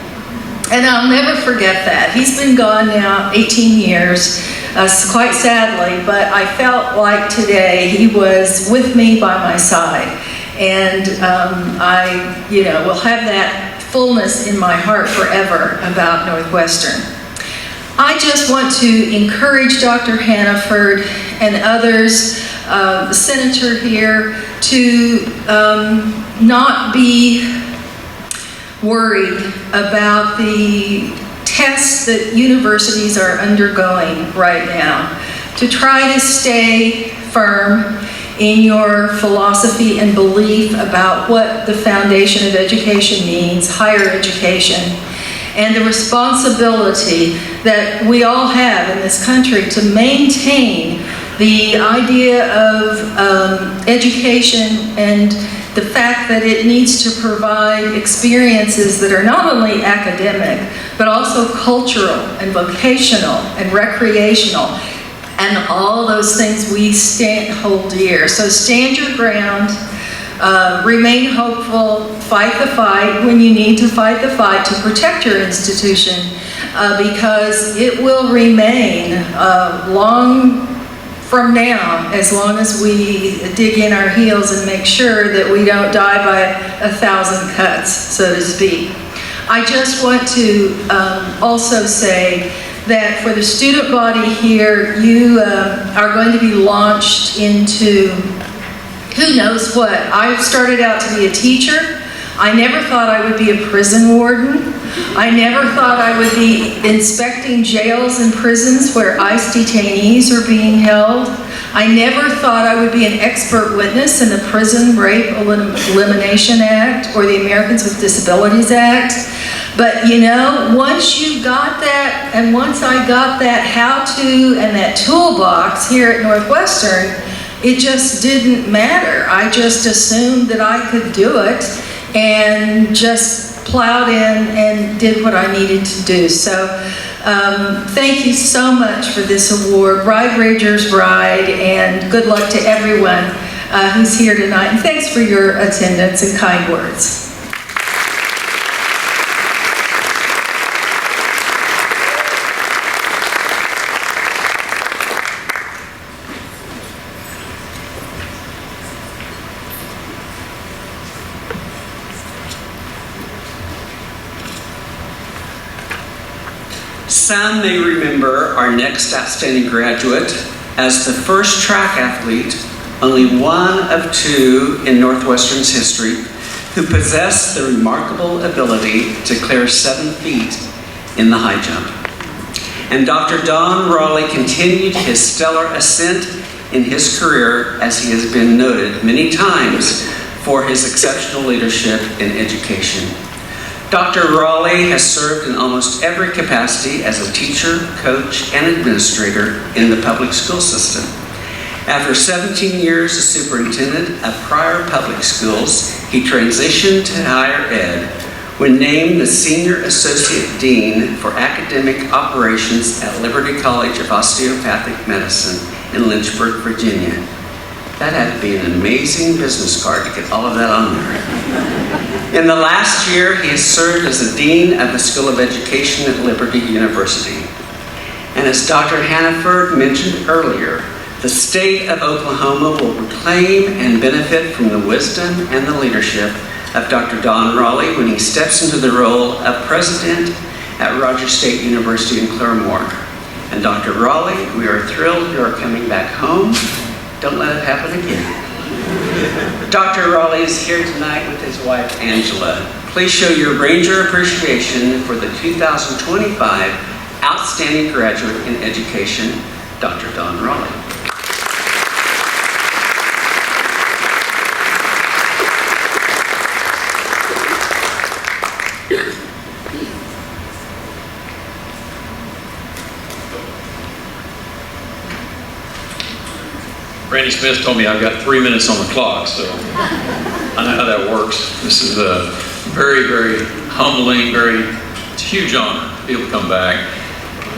And I'll never forget that. He's been gone now 18 years, quite sadly, but I felt like today he was with me by my side. And I, will have that fullness in my heart forever about Northwestern. I just want to encourage Dr. Hannaford and others, the senator here, to not be worried about the tests that universities are undergoing right now, to try to stay firm in your philosophy and belief about what the foundation of education means, higher education, and the responsibility that we all have in this country to maintain the idea of education and the fact that it needs to provide experiences that are not only academic, but also cultural and vocational and recreational, and all those things we hold dear. So stand your ground, remain hopeful, fight the fight when you need to fight the fight to protect your institution, because it will remain long from now, as long as we dig in our heels and make sure that we don't die by 1,000 cuts, so to speak. I just want to also say that for the student body here, you are going to be launched into who knows what. I started out to be a teacher. I never thought I would be a prison warden. I never thought I would be inspecting jails and prisons where ICE detainees are being held. I never thought I would be an expert witness in the Prison Rape Elimination Act or the Americans with Disabilities Act. But once you got that, and once I got that how-to and that toolbox here at Northwestern, it just didn't matter. I just assumed that I could do it and just plowed in and did what I needed to do. So thank you so much for this award. Ride Rangers Ride, and good luck to everyone who's here tonight. And thanks for your attendance and kind words. Some may remember our next outstanding graduate as the first track athlete, only one of two in Northwestern's history, who possessed the remarkable ability to clear 7 feet in the high jump. And Dr. Don Raleigh continued his stellar ascent in his career, as he has been noted many times for his exceptional leadership in education. Dr. Raleigh has served in almost every capacity as a teacher, coach, and administrator in the public school system. After 17 years as superintendent of prior public schools, he transitioned to higher ed when named the Senior Associate Dean for Academic Operations at Liberty College of Osteopathic Medicine in Lynchburg, Virginia. That had to be an amazing business card to get all of that on there. In the last year, he has served as the Dean of the School of Education at Liberty University. And as Dr. Hannaford mentioned earlier, the state of Oklahoma will reclaim and benefit from the wisdom and the leadership of Dr. Don Raleigh when he steps into the role of president at Rogers State University in Claremore. And Dr. Raleigh, we are thrilled you are coming back home. Don't let it happen again. Dr. Raleigh is here tonight with his wife, Angela. Please show your Ranger appreciation for the 2025 Outstanding Graduate in Education, Dr. Don Raleigh. Randy Smith told me I've got 3 minutes on the clock, so I know how that works. This is a very, very humbling, it's a huge honor to be able to come back.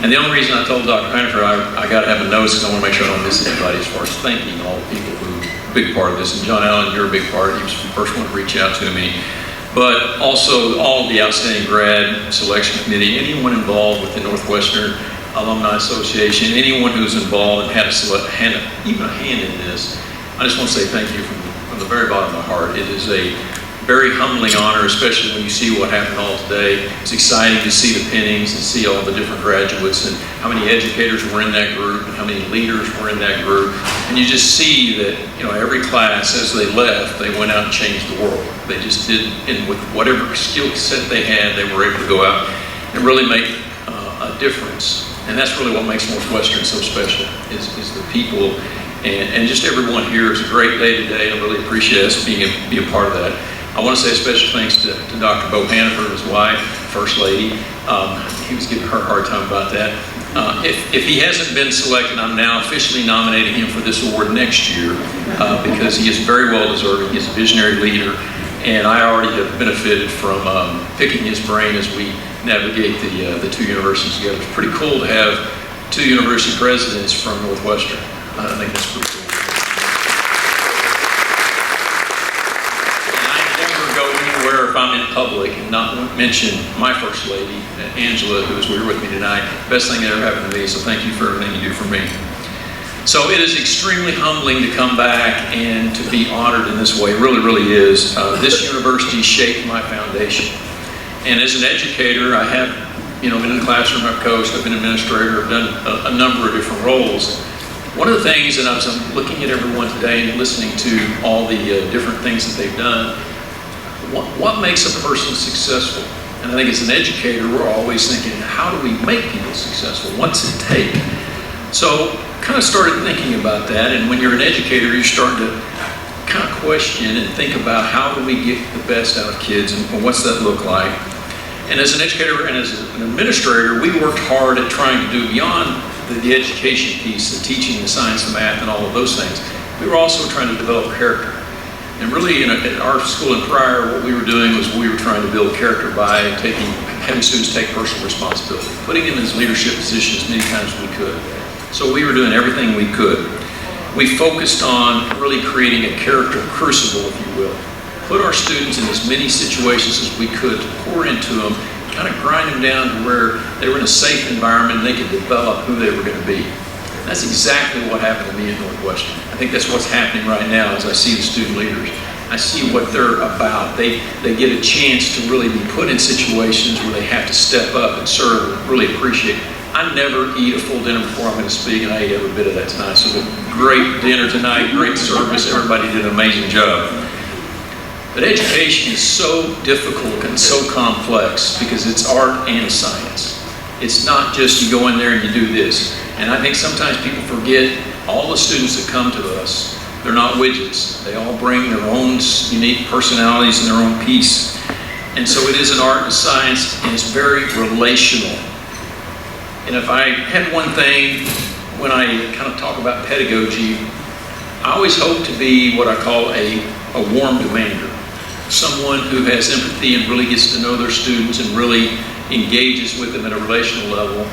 And the only reason I told Dr. Hannaford I got to have a notice is I want to make sure I don't miss anybody as far as thanking all the people who are a big part of this. And John Allen, you're a big part. He was the first one to reach out to me. But also all of the outstanding grad selection committee, anyone involved with the Northwestern Alumni Association, anyone who's involved and had even a hand in this, I just want to say thank you from the very bottom of my heart. It is a very humbling honor, especially when you see what happened all today. It's exciting to see the pinnings and see all the different graduates and how many educators were in that group and how many leaders were in that group. And you just see that, every class, as they left, they went out and changed the world. They just did, and with whatever skill set they had, they were able to go out and really make a difference. And that's really what makes Northwestern so special, is the people, and just everyone here. It's a great day today, and I really appreciate us being a part of that. I want to say a special thanks to Dr. Bo Hannaford, his wife, First Lady. He was giving her a hard time about that. If he hasn't been selected, I'm now officially nominating him for this award next year because he is very well deserving. He's a visionary leader, and I already have benefited from picking his brain as we navigate the two universities together. It's pretty cool to have two university presidents from Northwestern. I think that's pretty cool. And I never go anywhere if I'm in public and not mention my First Lady, Angela, who is here with me tonight. Best thing that ever happened to me, so thank you for everything you do for me. So it is extremely humbling to come back and to be honored in this way. It really, really is. This university shaped my foundation. And as an educator, I have, been in the classroom, I've coached, I've been an administrator, I've done a number of different roles. One of the things that I'm looking at everyone today and listening to all the different things that they've done, what makes a person successful? And I think as an educator, we're always thinking, how do we make people successful? What's it take? So kind of started thinking about that, and when you're an educator, you're starting to kind of question and think about how do we get the best out of kids and what's that look like. And as an educator and as an administrator, we worked hard at trying to do beyond the education piece, the teaching, the science, the math, and all of those things. We were also trying to develop character. And really, at our school in Pryor, what we were doing was we were trying to build character by having students take personal responsibility, putting them in leadership positions as many times as we could. So we were doing everything we could. We focused on really creating a character crucible, if you will. Put our students in as many situations as we could to pour into them, kind of grind them down to where they were in a safe environment and they could develop who they were going to be. That's exactly what happened to me at Northwestern. I think that's what's happening right now as I see the student leaders. I see what they're about. They get a chance to really be put in situations where they have to step up and serve and really appreciate. I never eat a full dinner before I'm going to speak, and I ate every bit of that tonight. So great dinner tonight, great service. Everybody did an amazing job. But education is so difficult and so complex because it's art and science. It's not just you go in there and you do this. And I think sometimes people forget all the students that come to us, they're not widgets. They all bring their own unique personalities and their own piece. And so it is an art and science, and it's very relational. And if I had one thing, when I kind of talk about pedagogy, I always hope to be what I call a warm demander. Someone who has empathy and really gets to know their students and really engages with them at a relational level,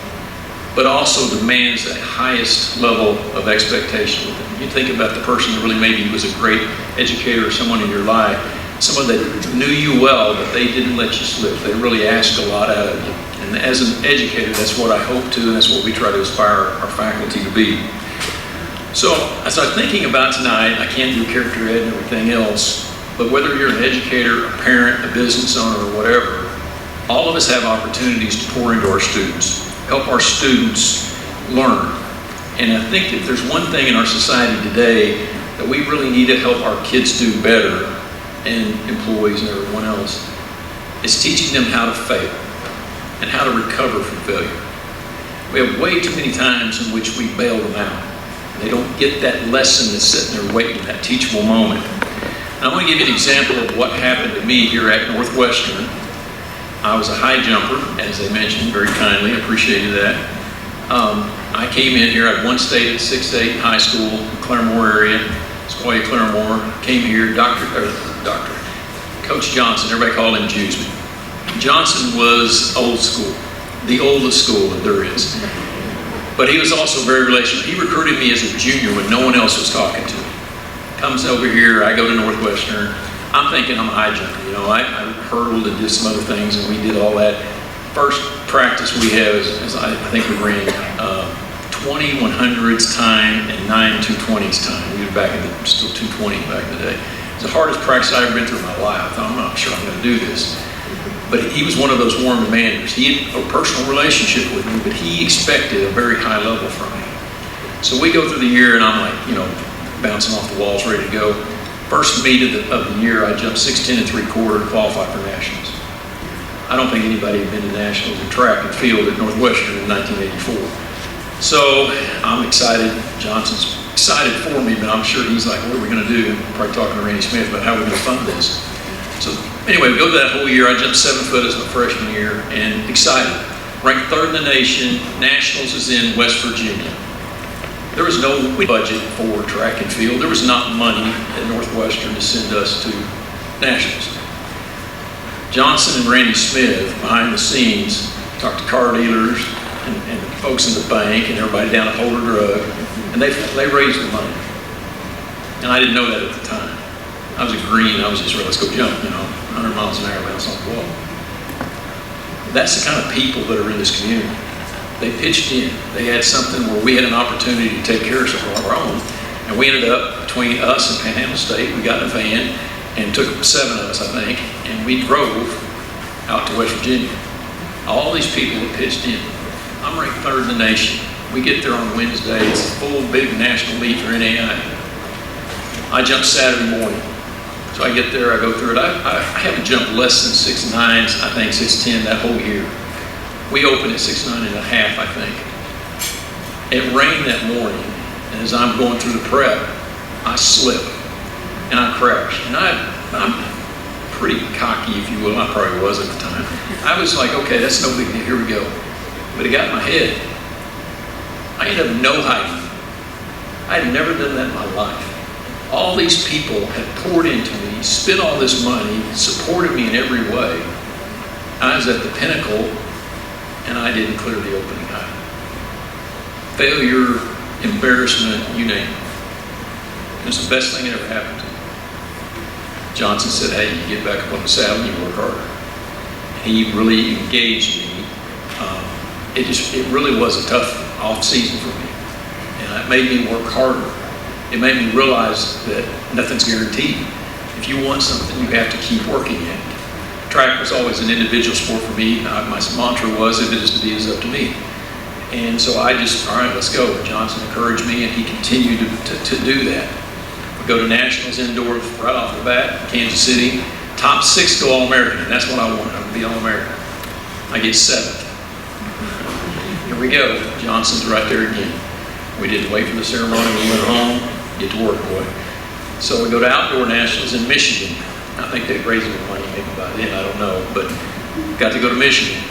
but also demands that highest level of expectation with them. You think about the person that really maybe was a great educator or someone in your life, someone that knew you well, but they didn't let you slip. They really asked a lot out of you. And And as an educator, that's what I hope to, and that's what we try to aspire our faculty to be. So as I was thinking about tonight, I can't do character ed and everything else, but whether you're an educator, a parent, a business owner, or whatever, all of us have opportunities to pour into our students, help our students learn. And I think if there's one thing in our society today that we really need to help our kids do better, and employees and everyone else, is teaching them how to fail and how to recover from failure. We have way too many times in which we bail them out. They don't get that lesson that's sitting there waiting, that teachable moment. And I'm going to give you an example of what happened to me here at Northwestern. I was a high jumper, as they mentioned very kindly, appreciated that. I came in here, I had one state at 6'8" high school, Claremore area, Sequoia Claremore, came here, Coach Johnson, everybody called him Juice. Johnson was old school, the oldest school that there is. But he was also very relational. He recruited me as a junior when no one else was talking to me. Comes over here, I go to Northwestern. I'm thinking I'm a high jumper, you know. I hurdled and did some other things, and we did all that. First practice we have is I think we ran 20 100s time and 9 220s time. We were back in the, still 220 back in the day. It's the hardest practice I've ever been through in my life. I thought, I'm not sure I'm going to do this. But he was one of those warm demanders. He had a personal relationship with me, but he expected a very high level from me. So we go through the year, and I'm like, you know, bouncing off the walls, ready to go. First meet of the year, I jumped 6'10" and 3/4 and qualified for nationals. I don't think anybody had been to nationals in track and field at Northwestern in 1984. So I'm excited. Johnson's excited for me, but I'm sure he's like, what are we going to do? Probably talking to Randy Smith about how we're going to fund this. So anyway, we go that whole year. I jumped 7 foot as my freshman year and excited. Ranked 3rd in the nation. Nationals is in West Virginia. There was no budget for track and field. There was not money at Northwestern to send us to nationals. Johnson and Randy Smith, behind the scenes, talked to car dealers and folks in the bank and everybody down at Holder Drug, and they raised the money. And I didn't know that at the time. I was a green, I was just ready, let's go jump, you know, 100 miles an hour, bounce off the wall. That's the kind of people that are in this community. They pitched in. They had something where we had an opportunity to take care of some of our own. And we ended up, between us and Panhandle State, we got in a van and took 7 of us, I think, and we drove out to West Virginia. All these people that pitched in. I'm ranked 3rd in the nation. We get there on Wednesday. It's a full, big national meet for NAI. I jump Saturday morning. So I get there, I go through it. I haven't jumped less than 6'9", I think 6'10" that whole year. We opened at 6'9 and a half, I think. It rained that morning, and as I'm going through the prep, I slip and I crash. And I'm pretty cocky, if you will. I probably was at the time. I was like, okay, that's no big deal, here we go. But it got in my head. I ended up no height. I had never done that in my life. All these people had poured into me, spent all this money, supported me in every way. I was at the pinnacle, and I didn't clear the opening height. Failure, embarrassment, you name it. It was the best thing that ever happened to me. Johnson said, hey, you get back up on the saddle and you work harder. He really engaged me. It really was a tough off season for me. And it made me work harder. It made me realize that nothing's guaranteed. If you want something, you have to keep working at it. Track was always an individual sport for me. My mantra was, if it is to be, it's up to me. And so I just, all right, let's go. Johnson encouraged me, and he continued to do that. We go to nationals indoor right off the bat, Kansas City. Top 6 go All-American, and that's what I wanted. I would be All-American. I get 7th. Here we go. Johnson's right there again. We didn't wait for the ceremony. We went home. Get to work, boy. So we go to outdoor nationals in Michigan. I think they'd raised more money maybe by then, I don't know, but got to go to Michigan.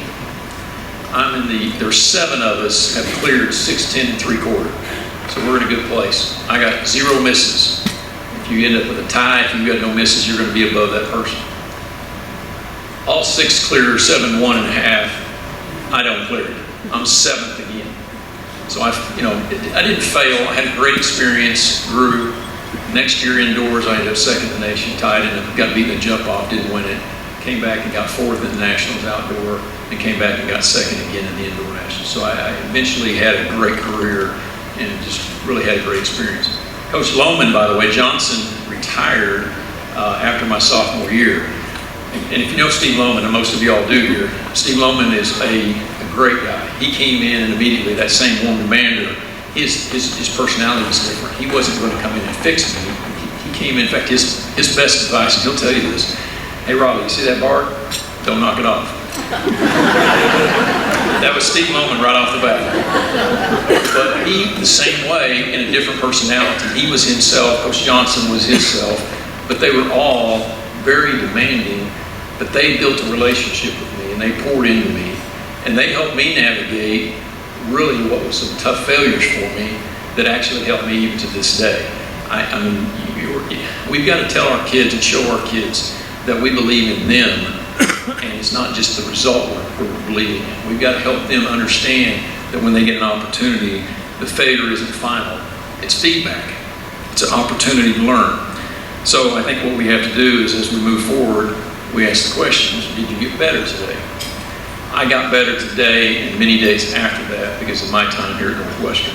There's 7 of us have cleared 6'10" and 3/4. So we're in a good place. I got 0 misses. If you end up with a tie, if you've got no misses, you're going to be above that person. All 6 clear 7'1 and a half. I don't clear it. I'm 7th again. So I didn't fail. I had a great experience, grew. Next year indoors, I ended up 2nd in the nation, tied in, got beaten in a jump off, didn't win it. Came back and got 4th in the nationals outdoor. and came back and got second again in the indoor national. So I eventually had a great career and just really had a great experience. Coach Lohman, by the way, Johnson retired after my sophomore year. And if you know Steve Lohman, and most of you all do here, Steve Lohman is a great guy. He came in and immediately, that same warm demander, his personality was different. He wasn't going to come in and fix me. He came in fact, his best advice, and he'll tell you this, hey Robbie, you see that bar? Don't knock it off. That was Steve Lohman right off the bat. But he, the same way, in a different personality. He was himself, Coach Johnson was himself, but they were all very demanding, but they built a relationship with me and they poured into me. And they helped me navigate really what was some tough failures for me that actually helped me even to this day. I mean, we've got to tell our kids and show our kids that we believe in them, and it's not just the result we're believing in. We've got to help them understand that when they get an opportunity, the failure isn't final. It's feedback. It's an opportunity to learn. So I think what we have to do is, as we move forward, we ask the questions, did you get better today? I got better today and many days after that because of my time here at Northwestern.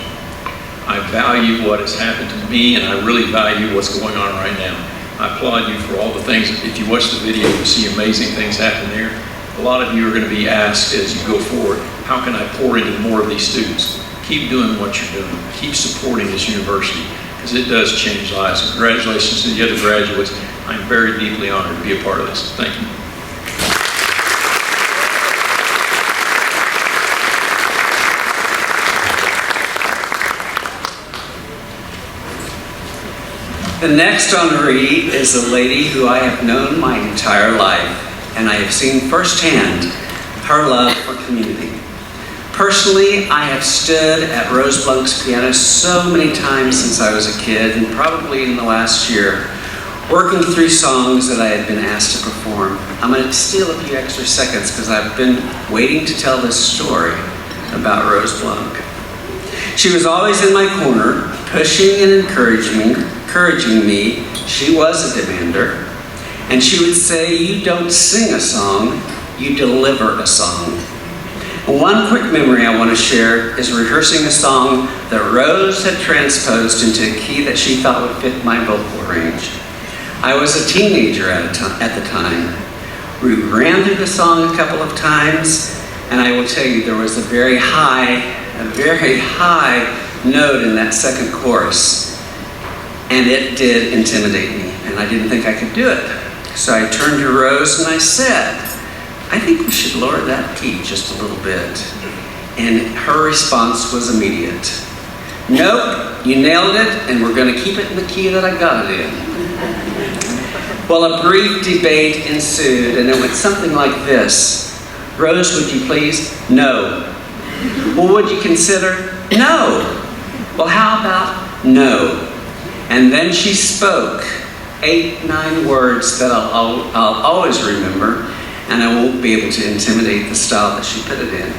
I value what has happened to me, and I really value what's going on right now. I applaud you for all the things. If you watch the video, you see amazing things happen there. A lot of you are going to be asked as you go forward, how can I pour into more of these students? Keep doing what you're doing. Keep supporting this university, because it does change lives. And congratulations to the other graduates. I'm very deeply honored to be a part of this. Thank you. The next honoree is a lady who I have known my entire life, and I have seen firsthand her love for community. Personally, I have stood at Rose Blunk's piano so many times since I was a kid, and probably in the last year, working through songs that I had been asked to perform. I'm going to steal a few extra seconds because I've been waiting to tell this story about Rose Blunk. She was always in my corner, pushing and encouraging me. She was a demander. And she would say, you don't sing a song, you deliver a song. One quick memory I want to share is rehearsing a song that Rose had transposed into a key that she thought would fit my vocal range. I was a teenager at the time. We ran through the song a couple of times, and I will tell you there was a very high note in that second chorus, and it did intimidate me, and I didn't think I could do it. So I turned to Rose and I said, I think we should lower that key just a little bit. And her response was immediate. Nope, you nailed it, and we're going to keep it in the key that I got it in. Well, a brief debate ensued, and it went something like this. Rose, would you please? No. Well, would you consider? No. Well, how about no? And then she spoke 8-9 words that I'll always remember, and I won't be able to intimidate the style that she put it in.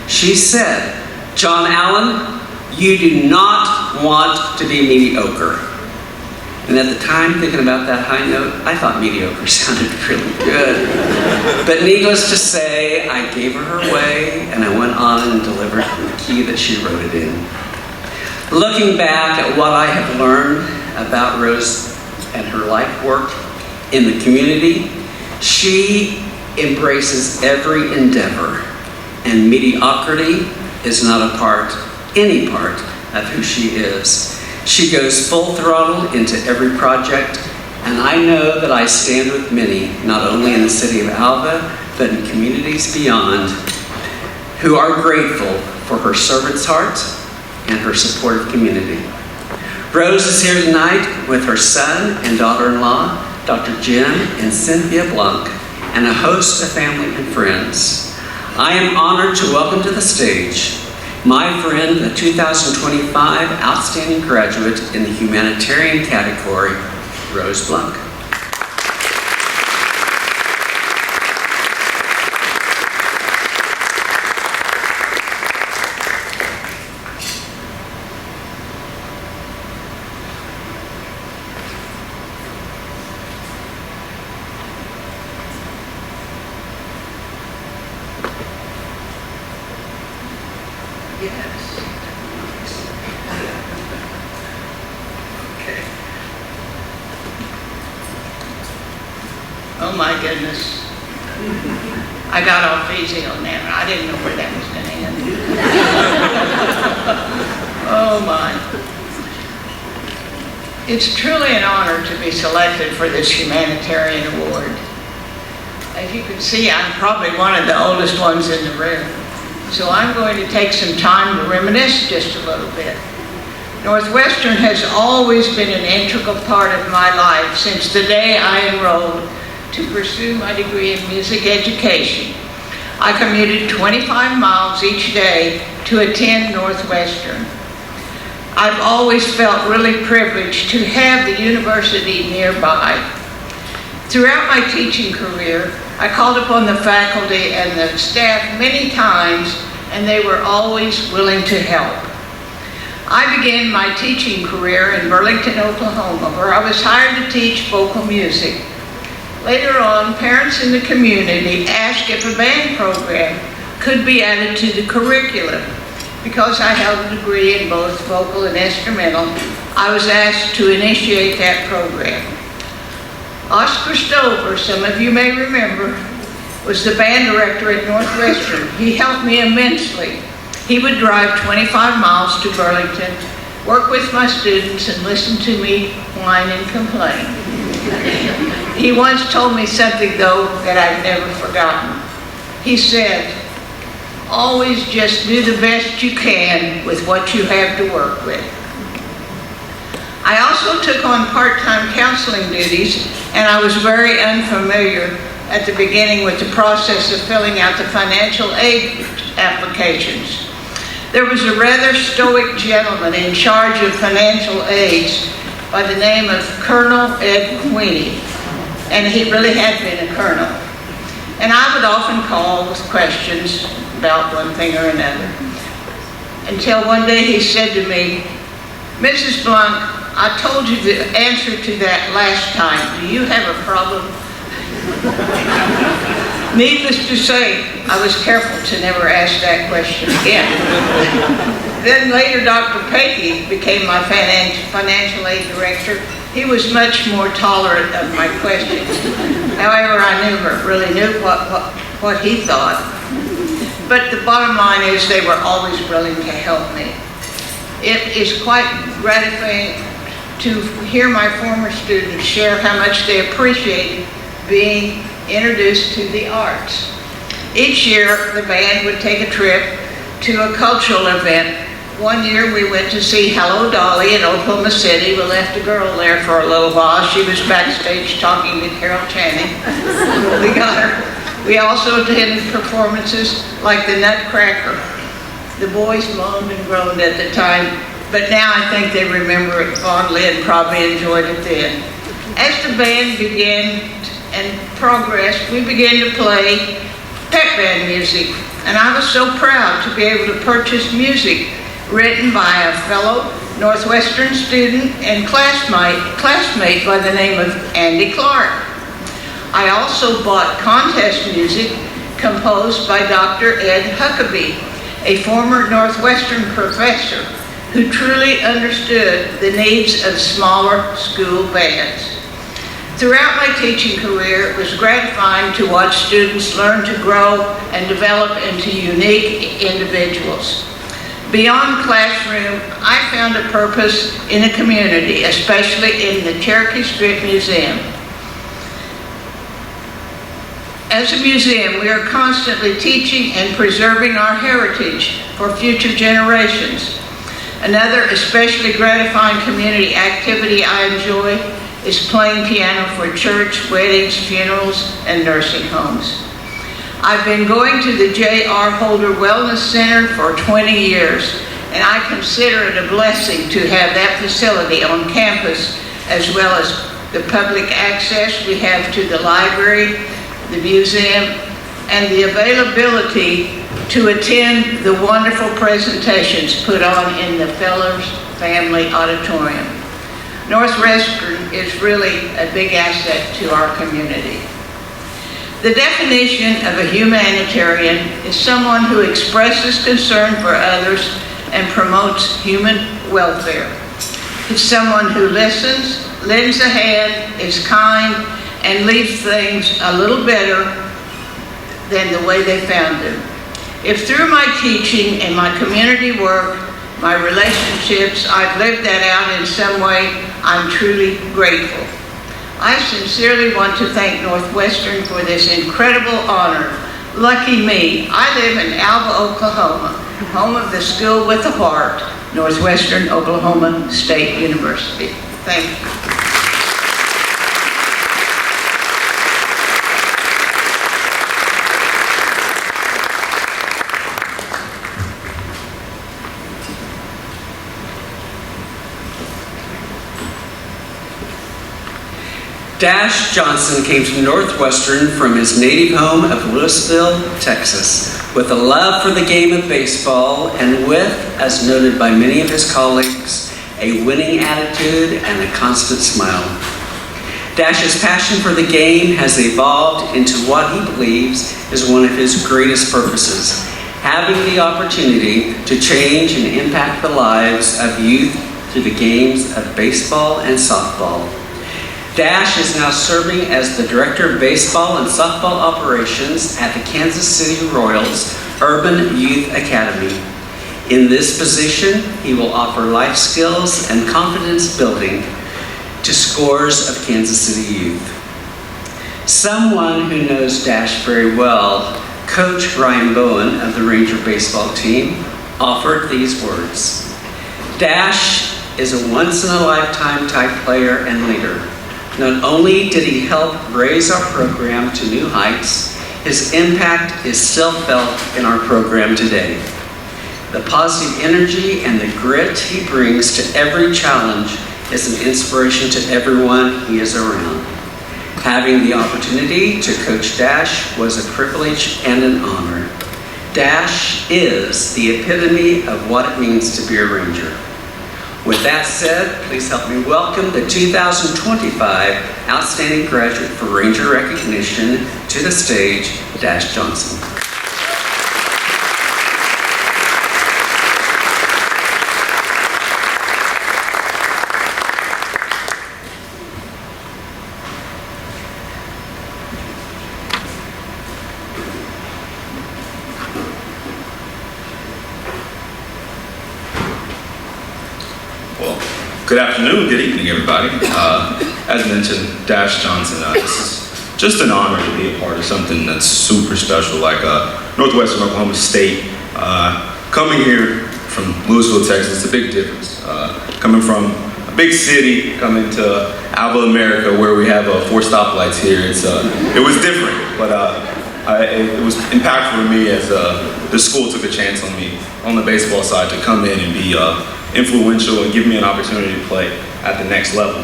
She said, John Allen, you do not want to be mediocre. And at the time, thinking about that high note, I thought mediocre sounded really good. But needless to say, I gave her her way, and I went on and delivered the key that she wrote it in. Looking back at what I have learned about Rose and her life work in the community, she embraces every endeavor, and mediocrity is not any part of who she is. She goes full throttle into every project, and I know that I stand with many, not only in the city of Alva, but in communities beyond, who are grateful for her servant's heart and her supportive community. Rose is here tonight with her son and daughter-in-law, Dr. Jim and Cynthia Blunk, and a host of family and friends. I am honored to welcome to the stage my friend, the 2025 Outstanding Graduate in the Humanitarian category, Rose Blunk. Oh my goodness. I got off easy on that. I didn't know where that was going to end. Oh my. It's truly an honor to be selected for this humanitarian award. As you can see, I'm probably one of the oldest ones in the room. So I'm going to take some time to reminisce just a little bit. Northwestern has always been an integral part of my life since the day I enrolled to pursue my degree in music education. I commuted 25 miles each day to attend Northwestern. I've always felt really privileged to have the university nearby. Throughout my teaching career, I called upon the faculty and the staff many times, and they were always willing to help. I began my teaching career in Burlington, Oklahoma, where I was hired to teach vocal music. Later on, parents in the community asked if a band program could be added to the curriculum. Because I held a degree in both vocal and instrumental, I was asked to initiate that program. Oscar Stover, some of you may remember, was the band director at Northwestern. He helped me immensely. He would drive 25 miles to Burlington, work with my students, and listen to me whine and complain. He once told me something, though, that I've never forgotten. He said, "Always just do the best you can with what you have to work with." I also took on part-time counseling duties, and I was very unfamiliar at the beginning with the process of filling out the financial aid applications. There was a rather stoic gentleman in charge of financial aids by the name of Colonel Ed Queenie, and he really had been a colonel. And I would often call with questions about one thing or another, until one day he said to me, "Mrs. Blunt, I told you the answer to that last time. Do you have a problem?" Needless to say, I was careful to never ask that question again. Then later, Dr. Pakey became my financial aid director. He was much more tolerant of my questions. However, I never really knew what he thought. But the bottom line is they were always willing to help me. It is quite gratifying to hear my former students share how much they appreciated being introduced to the arts. Each year, the band would take a trip to a cultural event. One year, we went to see Hello Dolly in Oklahoma City. We left a girl there for a little while. She was backstage talking to Carol Channing. We got her. We also attended performances like the Nutcracker. The boys moaned and groaned at the time, but now I think they remember it fondly and probably enjoyed it then. As the band began and progressed, we began to play pep band music, and I was so proud to be able to purchase music written by a fellow Northwestern student and classmate by the name of Andy Clark. I also bought contest music composed by Dr. Ed Huckabee, a former Northwestern professor who truly understood the needs of smaller school bands. Throughout my teaching career, it was gratifying to watch students learn to grow and develop into unique individuals. Beyond classroom, I found a purpose in a community, especially in the Cherokee Strip Museum. As a museum, we are constantly teaching and preserving our heritage for future generations. Another especially gratifying community activity I enjoy is playing piano for church, weddings, funerals, and nursing homes. I've been going to the J.R. Holder Wellness Center for 20 years, and I consider it a blessing to have that facility on campus, as well as the public access we have to the library, the museum, and the availability to attend the wonderful presentations put on in the Fellows Family Auditorium. Northwestern is really a big asset to our community. The definition of a humanitarian is someone who expresses concern for others and promotes human welfare. It's someone who listens, lends a hand, is kind, and leave things a little better than the way they found them. If through my teaching and my community work, my relationships, I've lived that out in some way, I'm truly grateful. I sincerely want to thank Northwestern for this incredible honor. Lucky me, I live in Alva, Oklahoma, home of the School with a Heart, Northwestern Oklahoma State University. Thank you. Dash Johnson came to Northwestern from his native home of Louisville, Texas, with a love for the game of baseball and with, as noted by many of his colleagues, a winning attitude and a constant smile. Dash's passion for the game has evolved into what he believes is one of his greatest purposes, having the opportunity to change and impact the lives of youth through the games of baseball and softball. Dash is now serving as the Director of Baseball and Softball Operations at the Kansas City Royals Urban Youth Academy. In this position, he will offer life skills and confidence building to scores of Kansas City youth. Someone who knows Dash very well, Coach Ryan Bowen of the Ranger baseball team, offered these words. Dash is a once-in-a-lifetime type player and leader. Not only did he help raise our program to new heights, his impact is still felt in our program today. The positive energy and the grit he brings to every challenge is an inspiration to everyone he is around. Having the opportunity to coach Dash was a privilege and an honor. Dash is the epitome of what it means to be a Ranger. With that said, please help me welcome the 2025 Outstanding Graduate for Ranger Recognition to the stage, Dash Johnson. Good afternoon, good evening, everybody. As mentioned, Dash Johnson, this is just an honor to be a part of something that's super special, like Northwestern Oklahoma State. Coming here from Louisville, Texas, it's a big difference. Coming from a big city, coming to Alva, America, where we have 4 stoplights here, it was different, but it was impactful to me as the school took a chance on me on the baseball side to come in and be influential and give me an opportunity to play at the next level.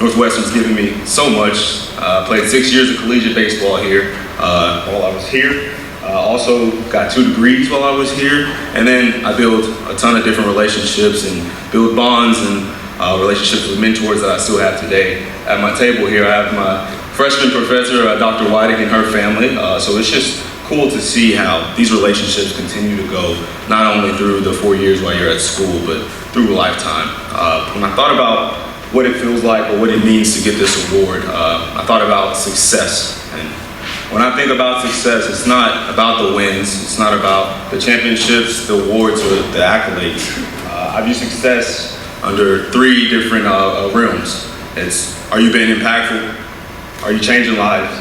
Northwestern's given me so much. Played 6 years of collegiate baseball here while I was here. Also got 2 degrees while I was here. And then I built a ton of different relationships and built bonds and relationships with mentors that I still have today. At my table here, I have my freshman professor, Dr. Whiting, and her family. So it's just cool to see how these relationships continue to go, not only through the 4 years while you're at school, but through a lifetime. When I thought about what it feels like or what it means to get this award, I thought about success. And when I think about success, it's not about the wins, it's not about the championships, the awards, or the accolades. I view success under 3 different realms. It's, are you being impactful? Are you changing lives?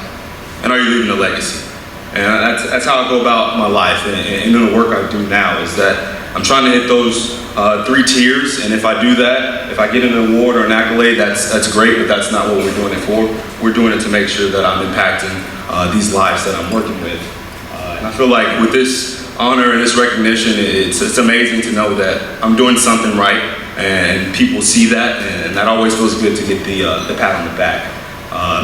And are you leaving a legacy? And that's how I go about my life, and in the work I do now is that I'm trying to hit those 3 tiers, and if I do that, if I get an award or an accolade, that's great, but that's not what we're doing it for. We're doing it to make sure that I'm impacting these lives that I'm working with. And I feel like with this honor and this recognition, it's amazing to know that I'm doing something right, and people see that, and that always feels good to get the pat on the back.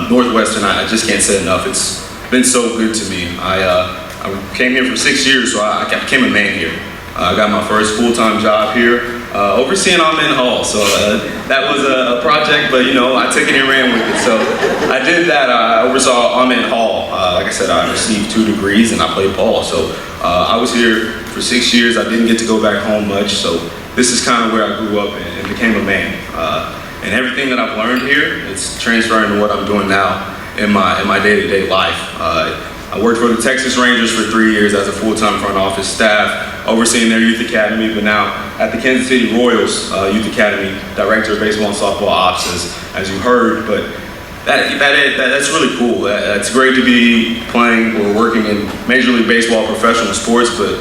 Northwestern, I just can't say enough. It's been so good to me. I came here for 6 years, so I became a man here. I got my first full-time job here, overseeing Amen Hall. So that was a project, but I took it and ran with it. So I did that. I oversaw Amen Hall. Like I said, I received 2 degrees and I played ball. So I was here for 6 years. I didn't get to go back home much. So this is kind of where I grew up and became a man. And everything that I've learned here, it's transferring to what I'm doing now in my day-to-day life. I worked for the Texas Rangers for 3 years as a full-time front office staff, overseeing their youth academy, but now at the Kansas City Royals Youth Academy, director of baseball and softball ops, as you heard. But that's really cool. That's great to be playing or working in Major League Baseball professional sports, but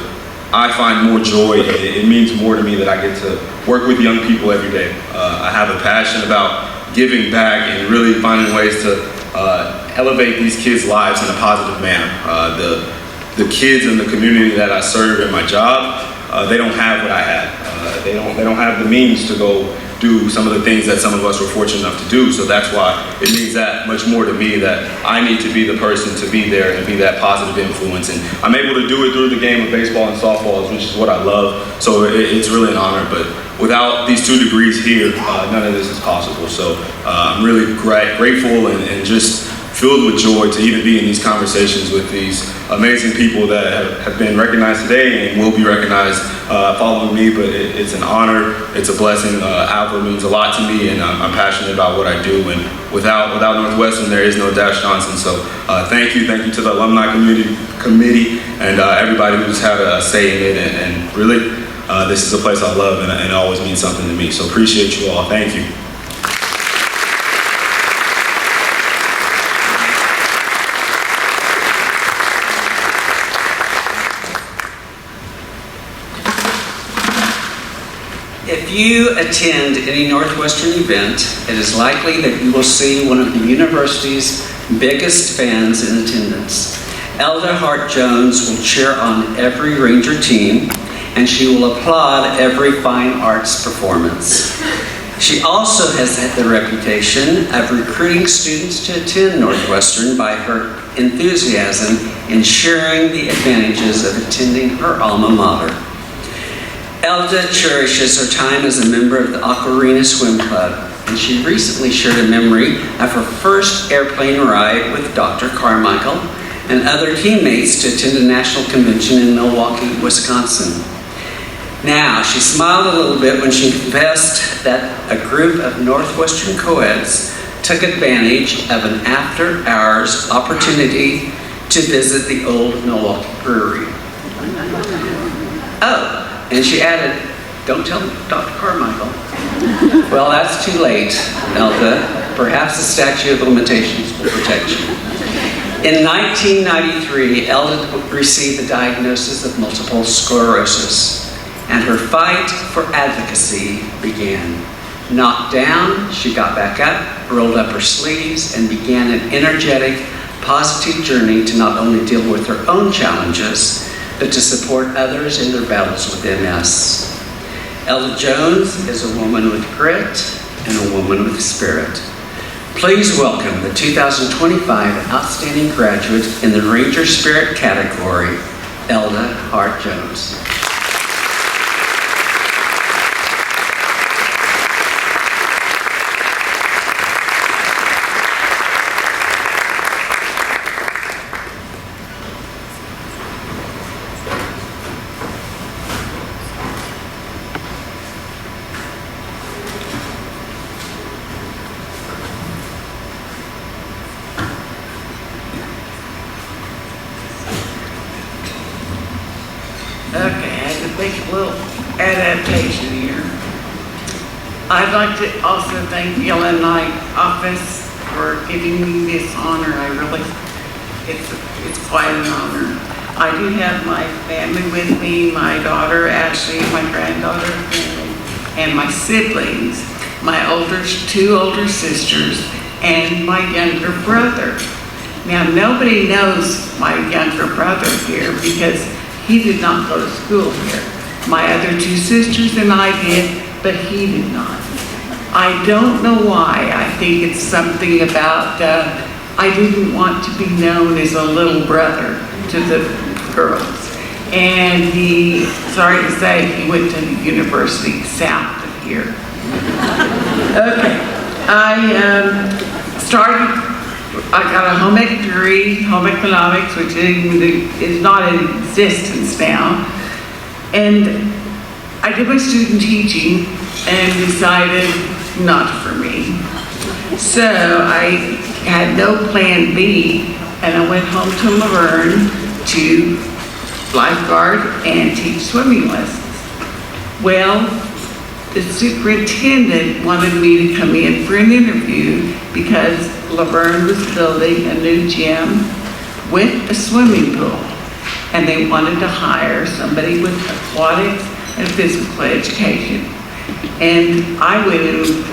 I find more joy. It means more to me that I get to work with young people every day. I have a passion about giving back and really finding ways to elevate these kids' lives in a positive manner. The kids in the community that I serve in my job, they don't have what I had. They don't have the means to go do some of the things that some of us were fortunate enough to do. So that's why it means that much more to me that I need to be the person to be there and be that positive influence. And I'm able to do it through the game of baseball and softball, which is what I love. So it's really an honor. But without these 2 degrees here, none of this is possible. So I'm really grateful and just filled with joy to even be in these conversations with these amazing people that have been recognized today and will be recognized following me. But it's an honor, it's a blessing. Alpha means a lot to me, and I'm passionate about what I do. And without Northwestern, there is no Dash Johnson. So thank you to the alumni committee and everybody who's had a say in it. And really, this is a place I love, and it always means something to me. So appreciate you all. Thank you. If you attend any Northwestern event, it is likely that you will see one of the university's biggest fans in attendance. Elda Hart-Jones will cheer on every Ranger team, and she will applaud every fine arts performance. She also has had the reputation of recruiting students to attend Northwestern by her enthusiasm in sharing the advantages of attending her alma mater. Elda cherishes her time as a member of the Aquarina Swim Club, and she recently shared a memory of her first airplane ride with Dr. Carmichael and other teammates to attend a national convention in Milwaukee, Wisconsin. Now, she smiled a little bit when she confessed that a group of Northwestern co-eds took advantage of an after-hours opportunity to visit the old Milwaukee Brewery. Oh, and she added, "Don't tell Dr. Carmichael." Well, that's too late, Elda. Perhaps the statute of limitations will protect you. In 1993, Elda received the diagnosis of multiple sclerosis, and her fight for advocacy began. Knocked down, she got back up, rolled up her sleeves, and began an energetic, positive journey to not only deal with her own challenges, but to support others in their battles with MS. Elda Jones is a woman with grit and a woman with spirit. Please welcome the 2025 Outstanding Graduate in the Ranger Spirit category, Elda Hart-Jones. Okay, I had to make a little adaptation here. I'd like to also thank the alumni office for giving me this honor. It's quite an honor. I do have my family with me, my daughter Ashley, my granddaughter and my siblings, my two older sisters, and my younger brother. Now, nobody knows my younger brother here because he did not go to school here. My other 2 sisters and I did, but he did not. I don't know why. I think it's something about I didn't want to be known as a little brother to the girls. And sorry to say, he went to the university south of here. Okay, I got a home ec degree, home economics, which is not in existence now. And I did my student teaching and decided not for me. So I had no plan B, and I went home to Laverne to lifeguard and teach swimming lessons. Well, the superintendent wanted me to come in for an interview because Laverne was building a new gym with a swimming pool, and they wanted to hire somebody with aquatics and physical education. And I went in with a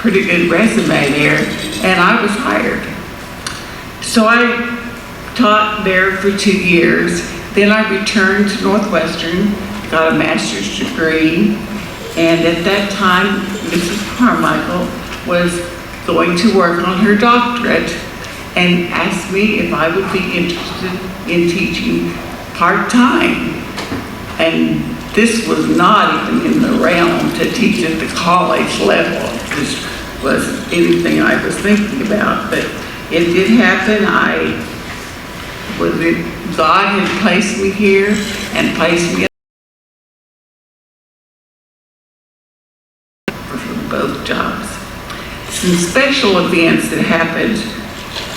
pretty good resume there, and I was hired. So I taught there for 2 years. Then I returned to Northwestern, got a master's degree, and at that time, Mrs. Carmichael was going to work on her doctorate and asked me if I would be interested in teaching part-time. And this was not even in the realm to teach at the college level. This wasn't anything I was thinking about, but it did happen. God had placed me here and placed me for both jobs. Some special events that happened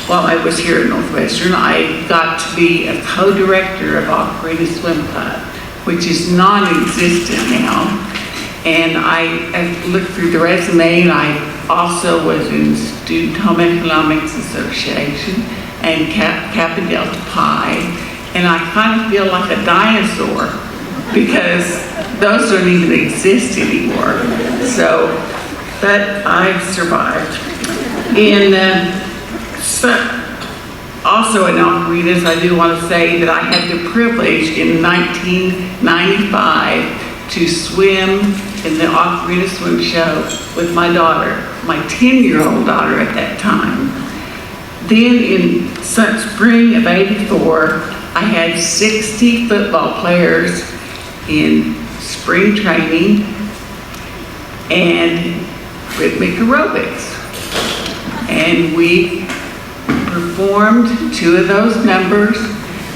while I was here at Northwestern. I got to be a co-director of Ocarina Swim Club, which is non-existent now. And I looked through the resume, and I also was in Student Home Economics Association and Kappa Delta Pi. And I kind of feel like a dinosaur because those don't even exist anymore. So, but I survived. Also in Ocarina's, I do want to say that I had the privilege in 1995 to swim in the Ocarina Swim Show with my daughter, my 10-year-old daughter at that time. Then in spring of '84, I had 60 football players in spring training and rhythmic aerobics. And we performed 2 of those numbers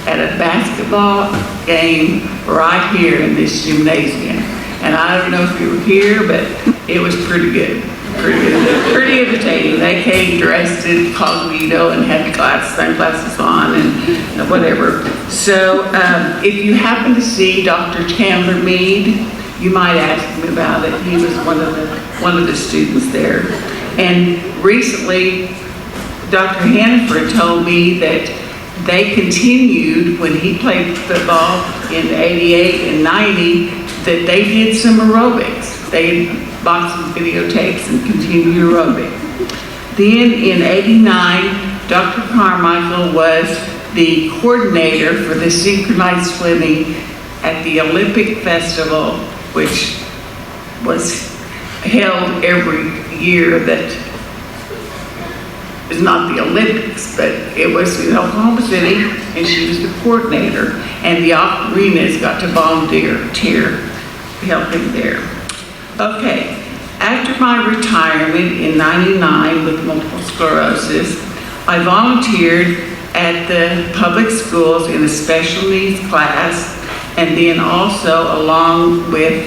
at a basketball game right here in this gymnasium. And I don't know if you were here, but it was pretty good. Pretty entertaining. They came dressed in cognito and had sunglasses on and whatever. So if you happen to see Dr. Chandler Mead, you might ask him about it. He was one of the students there. And recently, Dr. Hannaford told me that they continued when he played football in '88 and '90, that they did some aerobics. They bought some videotapes and continued aerobic. Then in '89, Dr. Carmichael was the coordinator for the synchronized swimming at the Olympic Festival, which was held every year. That is not the Olympics, but it was in Oklahoma City, and she was the coordinator. And the Ocarinas got to volunteer helping there. Okay, after my retirement in '99 with multiple sclerosis, I volunteered at the public schools in a special needs class, and then also along with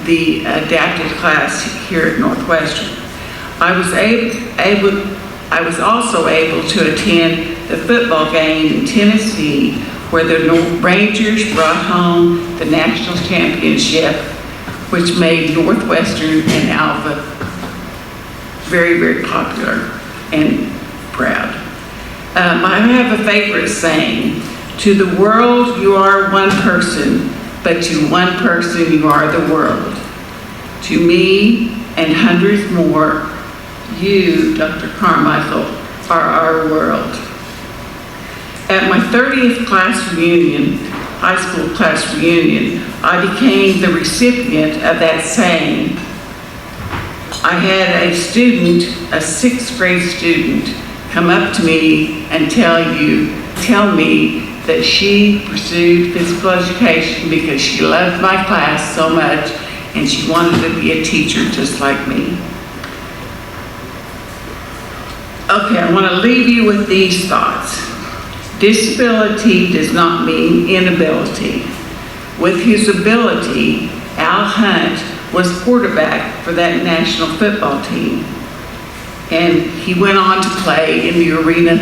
the adapted class here at Northwestern. I was also able to attend the football game in Tennessee, where the Rangers brought home the national championship, which made Northwestern and Alva very, very popular and proud. I have a favorite saying: to the world you are one person, but to one person you are the world. To me and hundreds more, you, Dr. Carmichael, are our world. At my 30th class reunion, high school class reunion, I became the recipient of that saying. I had a student, a 6th grade student, come up to me and tell me that she pursued physical education because she loved my class so much and she wanted to be a teacher just like me. Okay, I want to leave you with these thoughts. Disability does not mean inability. With his ability, Al Hunt was quarterback for that national football team. And he went on to play in the arena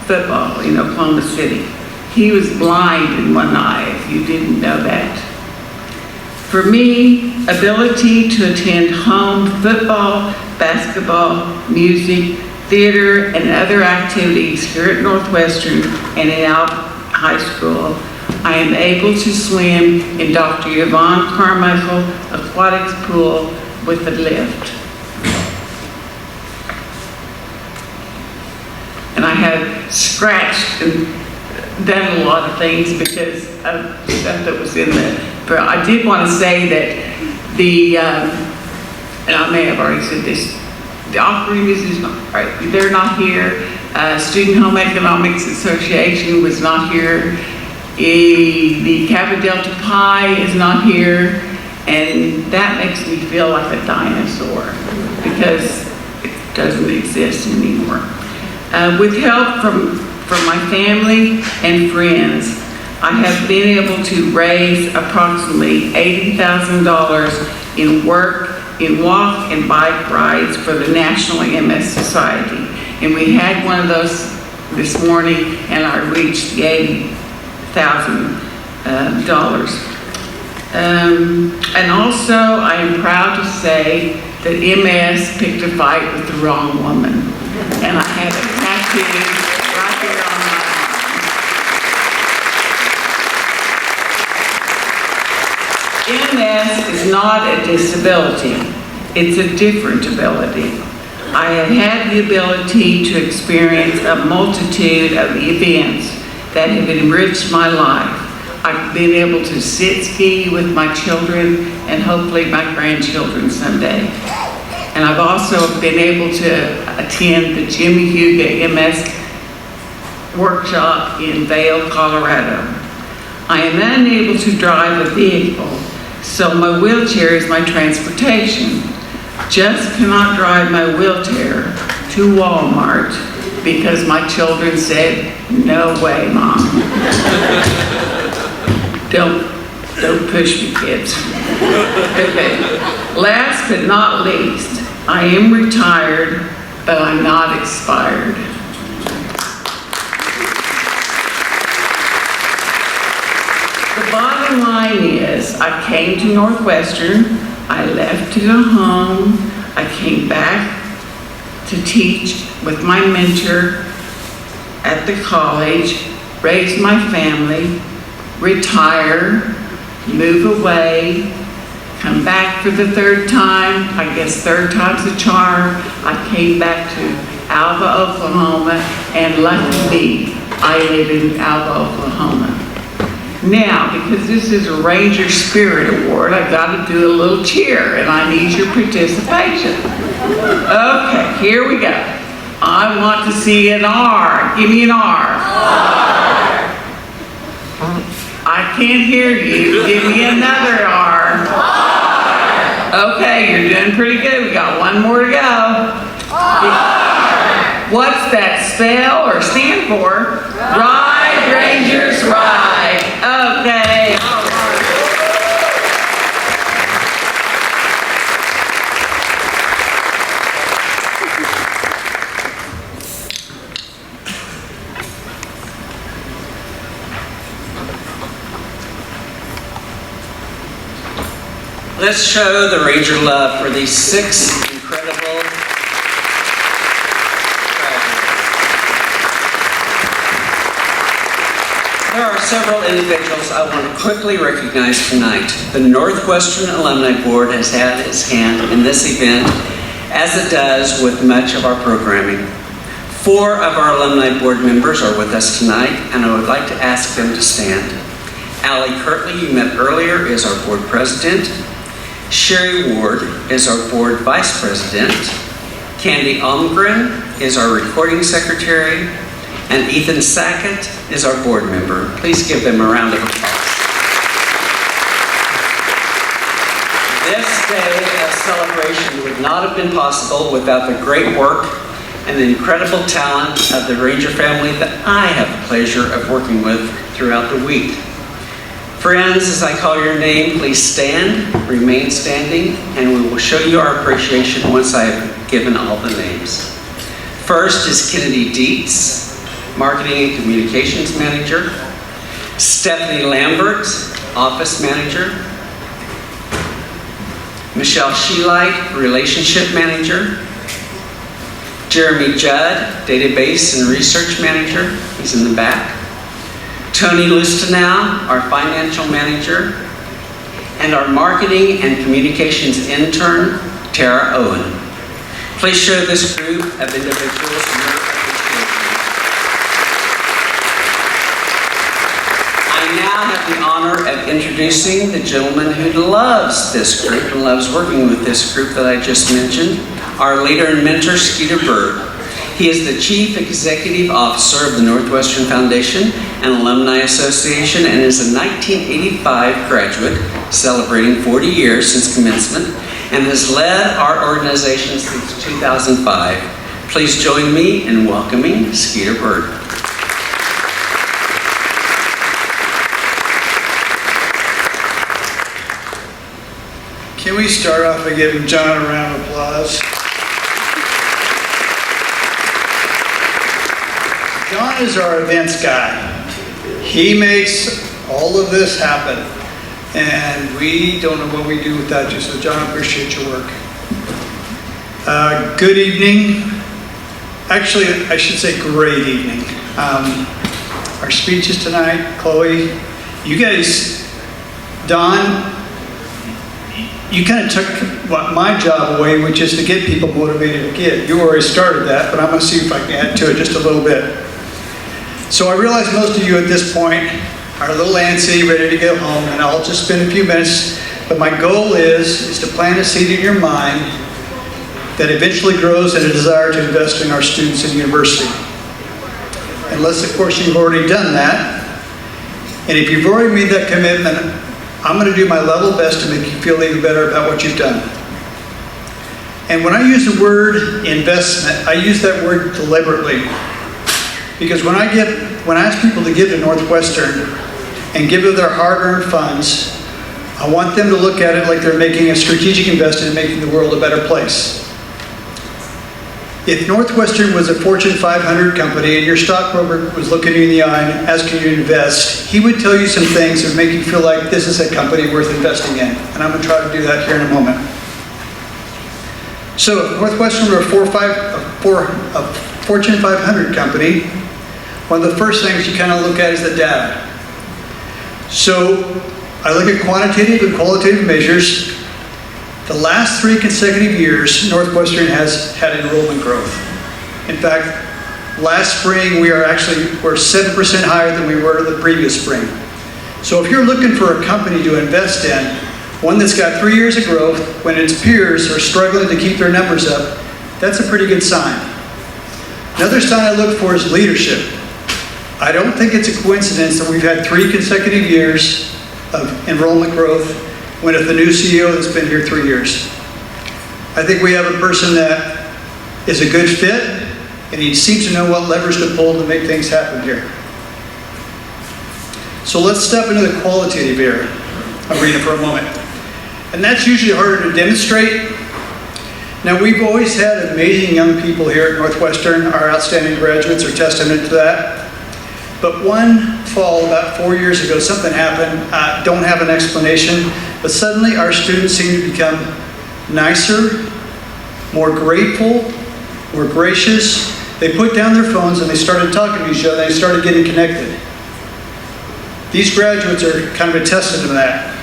football in Oklahoma City. He was blind in one eye, if you didn't know that. For me, ability to attend home football, basketball, music, theater, and other activities here at Northwestern and in Alp High School. I am able to swim in Dr. Yvonne Carmichael Aquatics Pool with a lift. And I have scratched and done a lot of things because of stuff that was in the, but I did want to say that the, and I may have already said this, the operators is not, right, they're not here. Student Home Economics Association was not here. The Kappa Delta Pi is not here. And that makes me feel like a dinosaur because it doesn't exist anymore. With help from my family and friends, I have been able to raise approximately $80,000 in walk and bike rides for the National MS Society. And we had one of those this morning and I reached the $80,000. And also I am proud to say that MS picked a fight with the wrong woman. And I have it tattooed right here on my arm. MS is not a disability, it's a different ability. I have had the ability to experience a multitude of events that have enriched my life. I've been able to sit ski with my children and hopefully my grandchildren someday. And I've also been able to attend the Jimmy Huga MS workshop in Vail, Colorado. I am unable to drive a vehicle, so my wheelchair is my transportation. Just cannot drive my wheelchair to Walmart because my children said, "No way, Mom." Don't push me, kids. Okay. Last but not least, I am retired, but I'm not expired. The bottom line is, I came to Northwestern, I left to go home, I came back to teach with my mentor at the college, raise my family, retire, move away, come back for the third time. I guess third time's a charm. I came back to Alva, Oklahoma, and lucky me, I live in Alva, Oklahoma. Now, because this is a Ranger Spirit Award, I've got to do a little cheer, and I need your participation. Okay, here we go. I want to see an R. Give me an R. I can't hear you. Give me another R. Okay, you're doing pretty good. We got one more to go. What's that spell or stand for? Ride, Rangers, ride. Okay. Let's show the Ranger love for these 6 incredible graduates. There are several individuals I want to quickly recognize tonight. The Northwestern Alumni Board has had its hand in this event, as it does with much of our programming. 4 of our Alumni Board members are with us tonight, and I would like to ask them to stand. Allie Kirtley, you met earlier, is our Board President. Sherry Ward is our Board Vice President. Candy Almgren is our Recording Secretary. And Ethan Sackett is our Board member. Please give them a round of applause. This day of celebration would not have been possible without the great work and the incredible talent of the Ranger family that I have the pleasure of working with throughout the week. Friends, as I call your name, please stand, remain standing, and we will show you our appreciation once I have given all the names. First is Kennedy Dietz, Marketing and Communications Manager. Stephanie Lambert, Office Manager. Michelle Sheelight, Relationship Manager. Jeremy Judd, Database and Research Manager. He's in the back. Tony Lustenow, our Financial Manager. And our Marketing and Communications Intern, Tara Owen. Please show this group of individuals your appreciation. I now have the honor of introducing the gentleman who loves this group and loves working with this group that I just mentioned, our leader and mentor, Skeeter Bird. He is the Chief Executive Officer of the Northwestern Foundation and Alumni Association and is a 1985 graduate celebrating 40 years since commencement and has led our organization since 2005. Please join me in welcoming Skeeter Bird. Can we start off by giving John a round of applause? John is our events guy. He makes all of this happen, and we don't know what we do without you, so John, I appreciate your work. Good evening. Actually, I should say great evening. Our speeches tonight, Chloe, you guys, Don, you kind of took my job away, which is to get people motivated to give. You already started that, but I'm going to see if I can add to it just a little bit. So I realize most of you at this point are a little antsy, ready to go home, and I'll just spend a few minutes, but my goal is to plant a seed in your mind that eventually grows in a desire to invest in our students in university. Unless, of course, you've already done that. And if you've already made that commitment, I'm going to do my level best to make you feel even better about what you've done. And when I use the word investment, I use that word deliberately. Because when I ask people to give to Northwestern and give of their hard-earned funds, I want them to look at it like they're making a strategic investment in making the world a better place. If Northwestern was a Fortune 500 company and your stockbroker was looking you in the eye and asking you to invest, he would tell you some things that would make you feel like this is a company worth investing in. And I'm going to try to do that here in a moment. So if Northwestern were a Fortune 500 company, one of the first things you kind of look at is the data. So I look at quantitative and qualitative measures. The last 3 consecutive years, Northwestern has had enrollment growth. In fact, last spring we're 7% higher than we were the previous spring. So if you're looking for a company to invest in, one that's got 3 years of growth when its peers are struggling to keep their numbers up, that's a pretty good sign. Another sign I look for is leadership. I don't think it's a coincidence that we've had 3 consecutive years of enrollment growth when it's the new CEO that's been here 3 years. I think we have a person that is a good fit, and he seems to know what levers to pull to make things happen here. So let's step into the qualitative arena for a moment. And that's usually harder to demonstrate. Now, we've always had amazing young people here at Northwestern. Our outstanding graduates are testament to that. But one fall, about 4 years ago, something happened. Don't have an explanation, but suddenly our students seem to become nicer, more grateful, more gracious. They put down their phones and they started talking to each other. They started getting connected. These graduates are kind of a testament to that.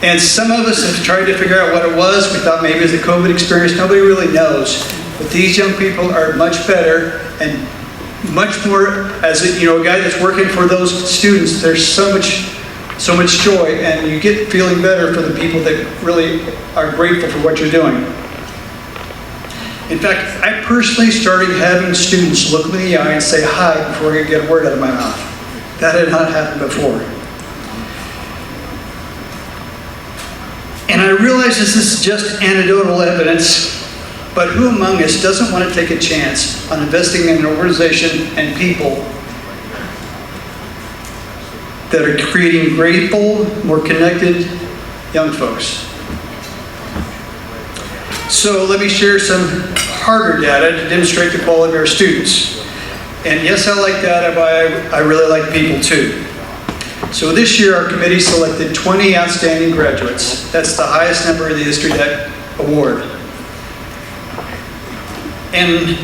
And some of us have tried to figure out what it was. We thought maybe it was a COVID experience. Nobody really knows. But these young people are much better and much more, as a guy that's working for those students, there's so much joy, and you get feeling better for the people that really are grateful for what you're doing. In fact, I personally started having students look me in the eye and say hi before I get a word out of my mouth. That had not happened before. And I realize this is just anecdotal evidence, but who among us doesn't want to take a chance on investing in an organization and people that are creating grateful, more connected young folks. So let me share some harder data to demonstrate the quality of our students. And yes, I like data, but I really like people too. So this year, our committee selected 20 outstanding graduates. That's the highest number in the history of that award. And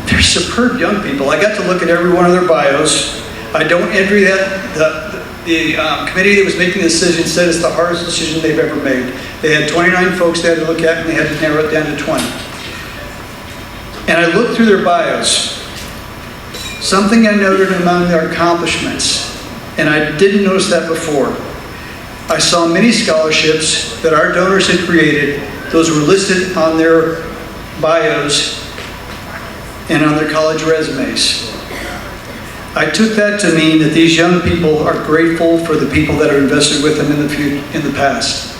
they're superb young people. I got to look at every one of their bios. I don't envy that. The committee that was making the decision said it's the hardest decision they've ever made. They had 29 folks they had to look at, and they had to narrow it down to 20. And I looked through their bios. Something I noted among their accomplishments, and I didn't notice that before. I saw many scholarships that our donors had created. Those were listed on their bios and on their college resumes. I took that to mean that these young people are grateful for the people that are invested with them in the past.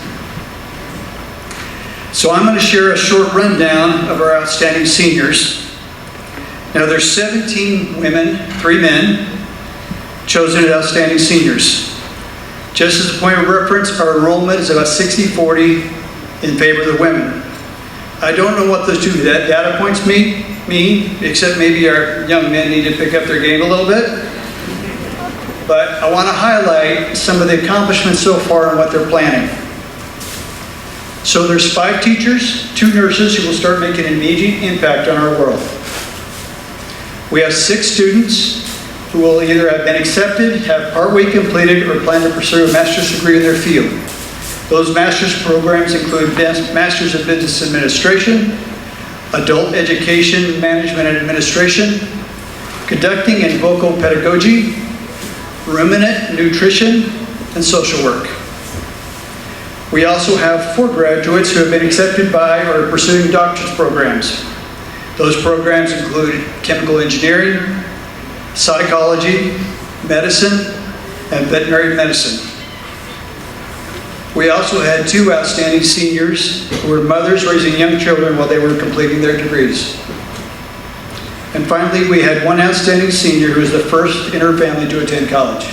So I'm going to share a short rundown of our outstanding seniors. Now there's 17 women, 3 men, chosen as outstanding seniors. Just as a point of reference, our enrollment is about 60-40 in favor of the women. I don't know what those two data points mean, except maybe our young men need to pick up their game a little bit. But I want to highlight some of the accomplishments so far and what they're planning. So there's 5 teachers, 2 nurses who will start making an immediate impact on our world. We have 6 students who will either have been accepted, have partway completed, or plan to pursue a master's degree in their field. Those master's programs include Masters of Business Administration, Adult Education Management and Administration, Conducting and Vocal Pedagogy, Ruminant Nutrition, and Social Work. We also have 4 graduates who have been accepted by or are pursuing doctorate programs. Those programs include Chemical Engineering, Psychology, Medicine, and Veterinary Medicine. We also had 2 outstanding seniors who were mothers raising young children while they were completing their degrees. And finally, we had 1 outstanding senior who was the first in her family to attend college.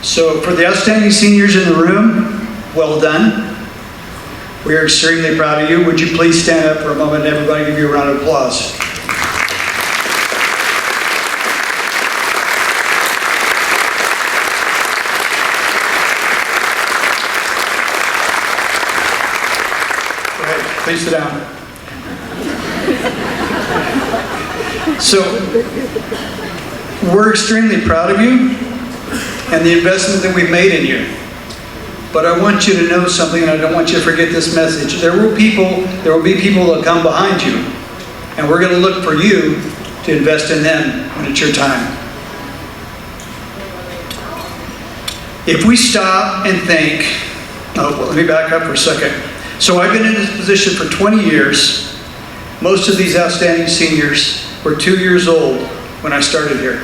So for the outstanding seniors in the room, well done. We are extremely proud of you. Would you please stand up for a moment and everybody give you a round of applause. Go ahead, please sit down. So, we're extremely proud of you and the investment that we've made in you. But I want you to know something, and I don't want you to forget this message. There will be people that come behind you, and we're going to look for you to invest in them when it's your time. If we stop and think, let me back up for a second. So I've been in this position for 20 years. Most of these outstanding seniors were 2 years old when I started here.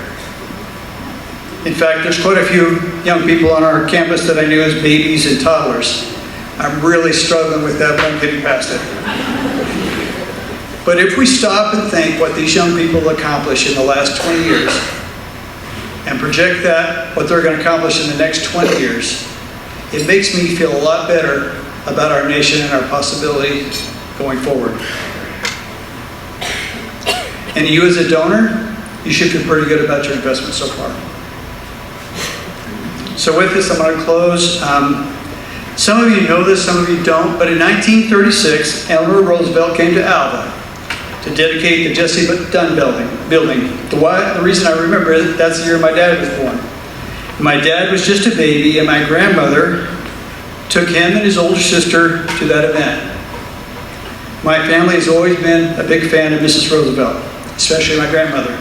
In fact, there's quite a few young people on our campus that I knew as babies and toddlers. I'm really struggling with that, but I'm getting past it. But if we stop and think what these young people accomplished in the last 20 years and project that, what they're going to accomplish in the next 20 years, it makes me feel a lot better about our nation and our possibility going forward. And you as a donor, you should feel pretty good about your investment so far. So with this, I'm going to close. Some of you know this, some of you don't, but in 1936, Eleanor Roosevelt came to Alva to dedicate the Jesse Dunn building. The reason I remember it, that's the year my dad was born. My dad was just a baby, and my grandmother took him and his older sister to that event. My family has always been a big fan of Mrs. Roosevelt, especially my grandmother.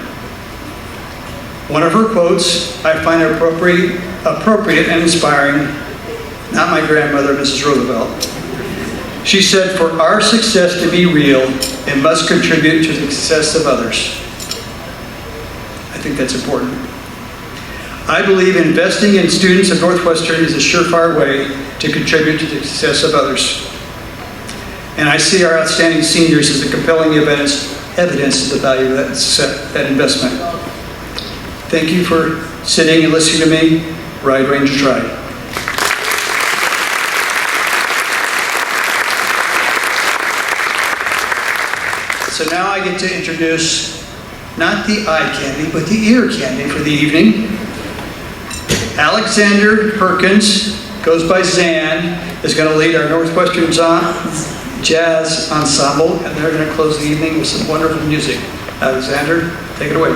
One of her quotes I find appropriate and inspiring, not my grandmother, Mrs. Roosevelt. She said, "For our success to be real, it must contribute to the success of others." I think that's important. I believe investing in students at Northwestern is a surefire way to contribute to the success of others. And I see our outstanding seniors as a compelling evidence to the value of that investment. Thank you for sitting and listening to me. Ride, Rangers, ride. So now I get to introduce not the eye candy, but the ear candy for the evening. Alexander Perkins, goes by Zan, is going to lead our Northwestern Jazz Ensemble, and they're going to close the evening with some wonderful music. Alexander, take it away.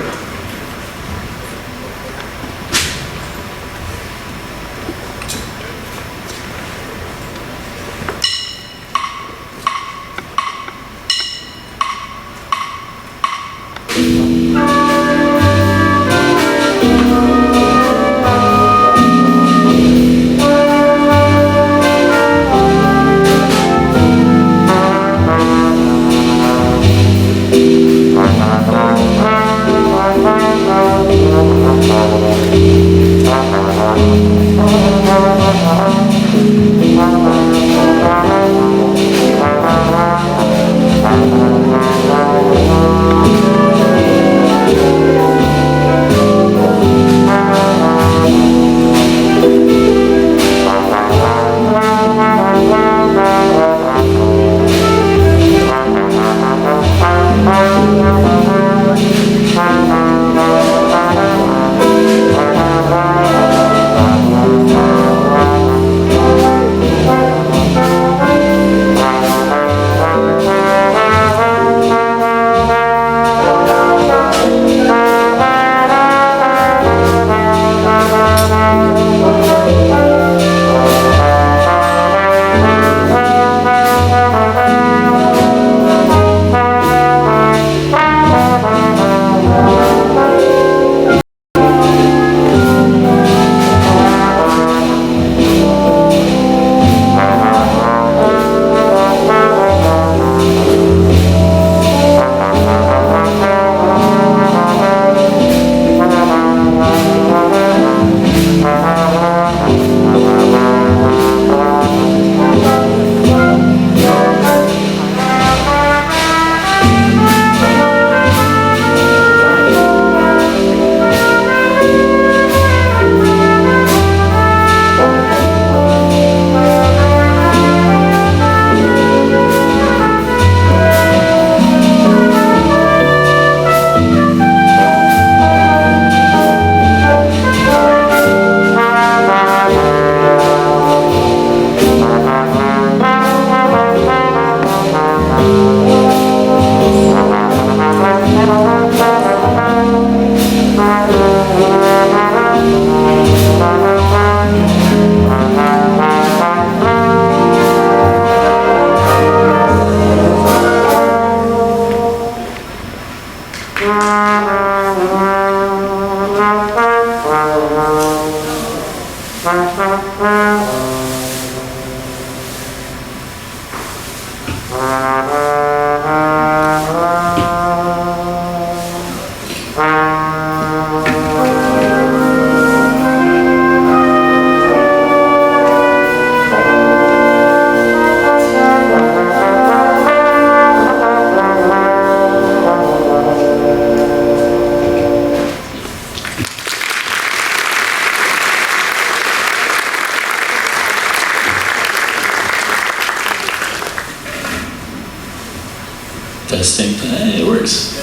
Testing. Hey, it works.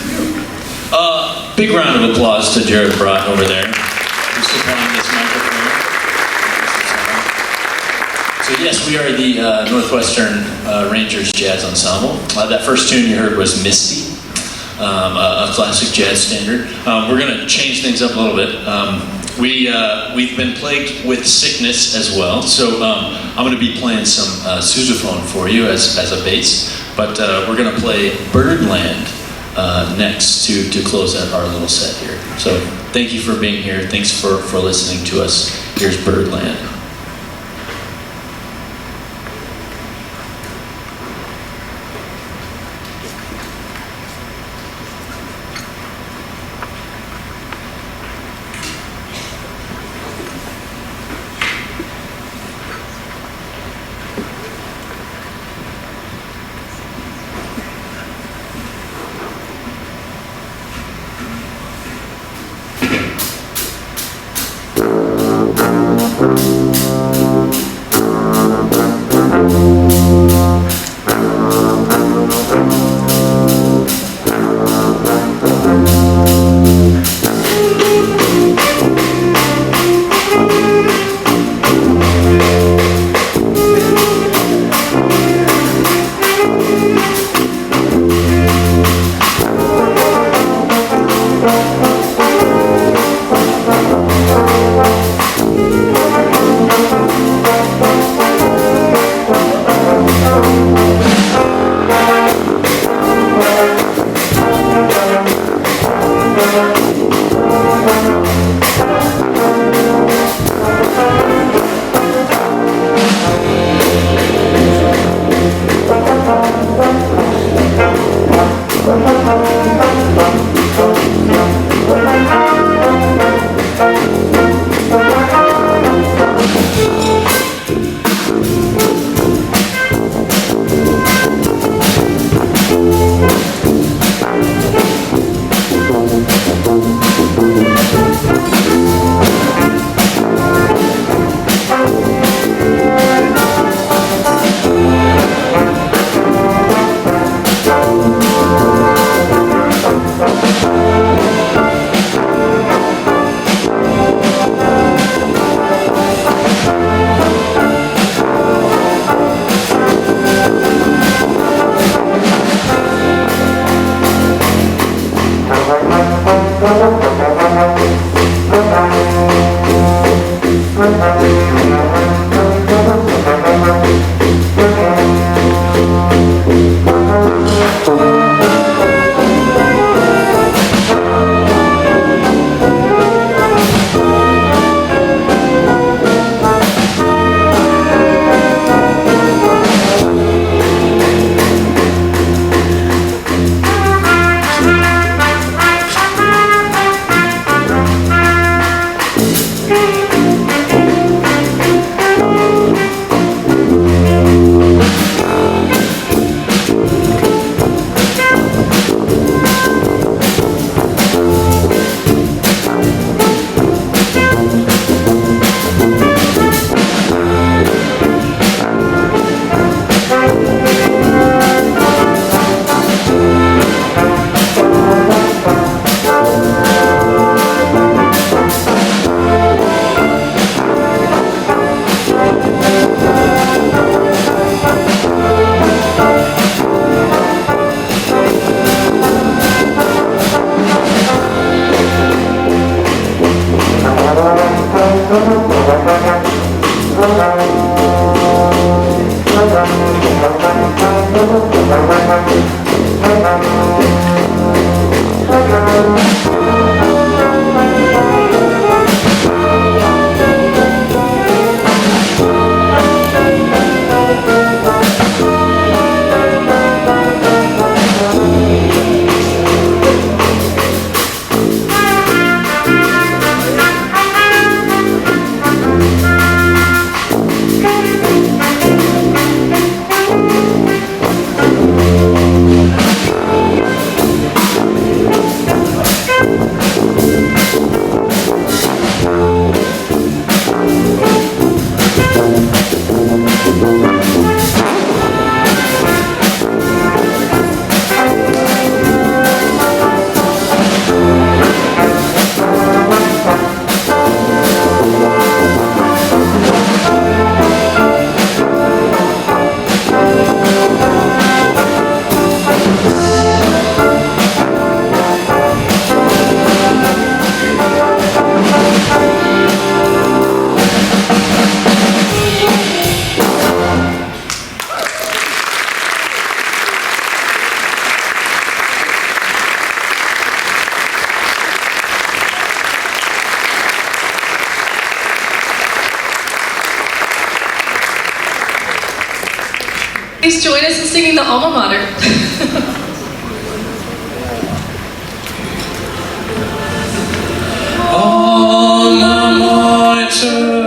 Big round of applause to Jared Brott over there, who's supplying this microphone. So yes, we are the Northwestern Rangers Jazz Ensemble. That first tune you heard was Misty, a classic jazz standard. We're going to change things up a little bit. We've been plagued with sickness as well, so I'm going to be playing some sousaphone for you as a bass, but we're going to play Birdland next to close out our little set here. So thank you for being here. Thanks for listening to us. Here's Birdland. Please join us in singing the alma mater. Alma mater.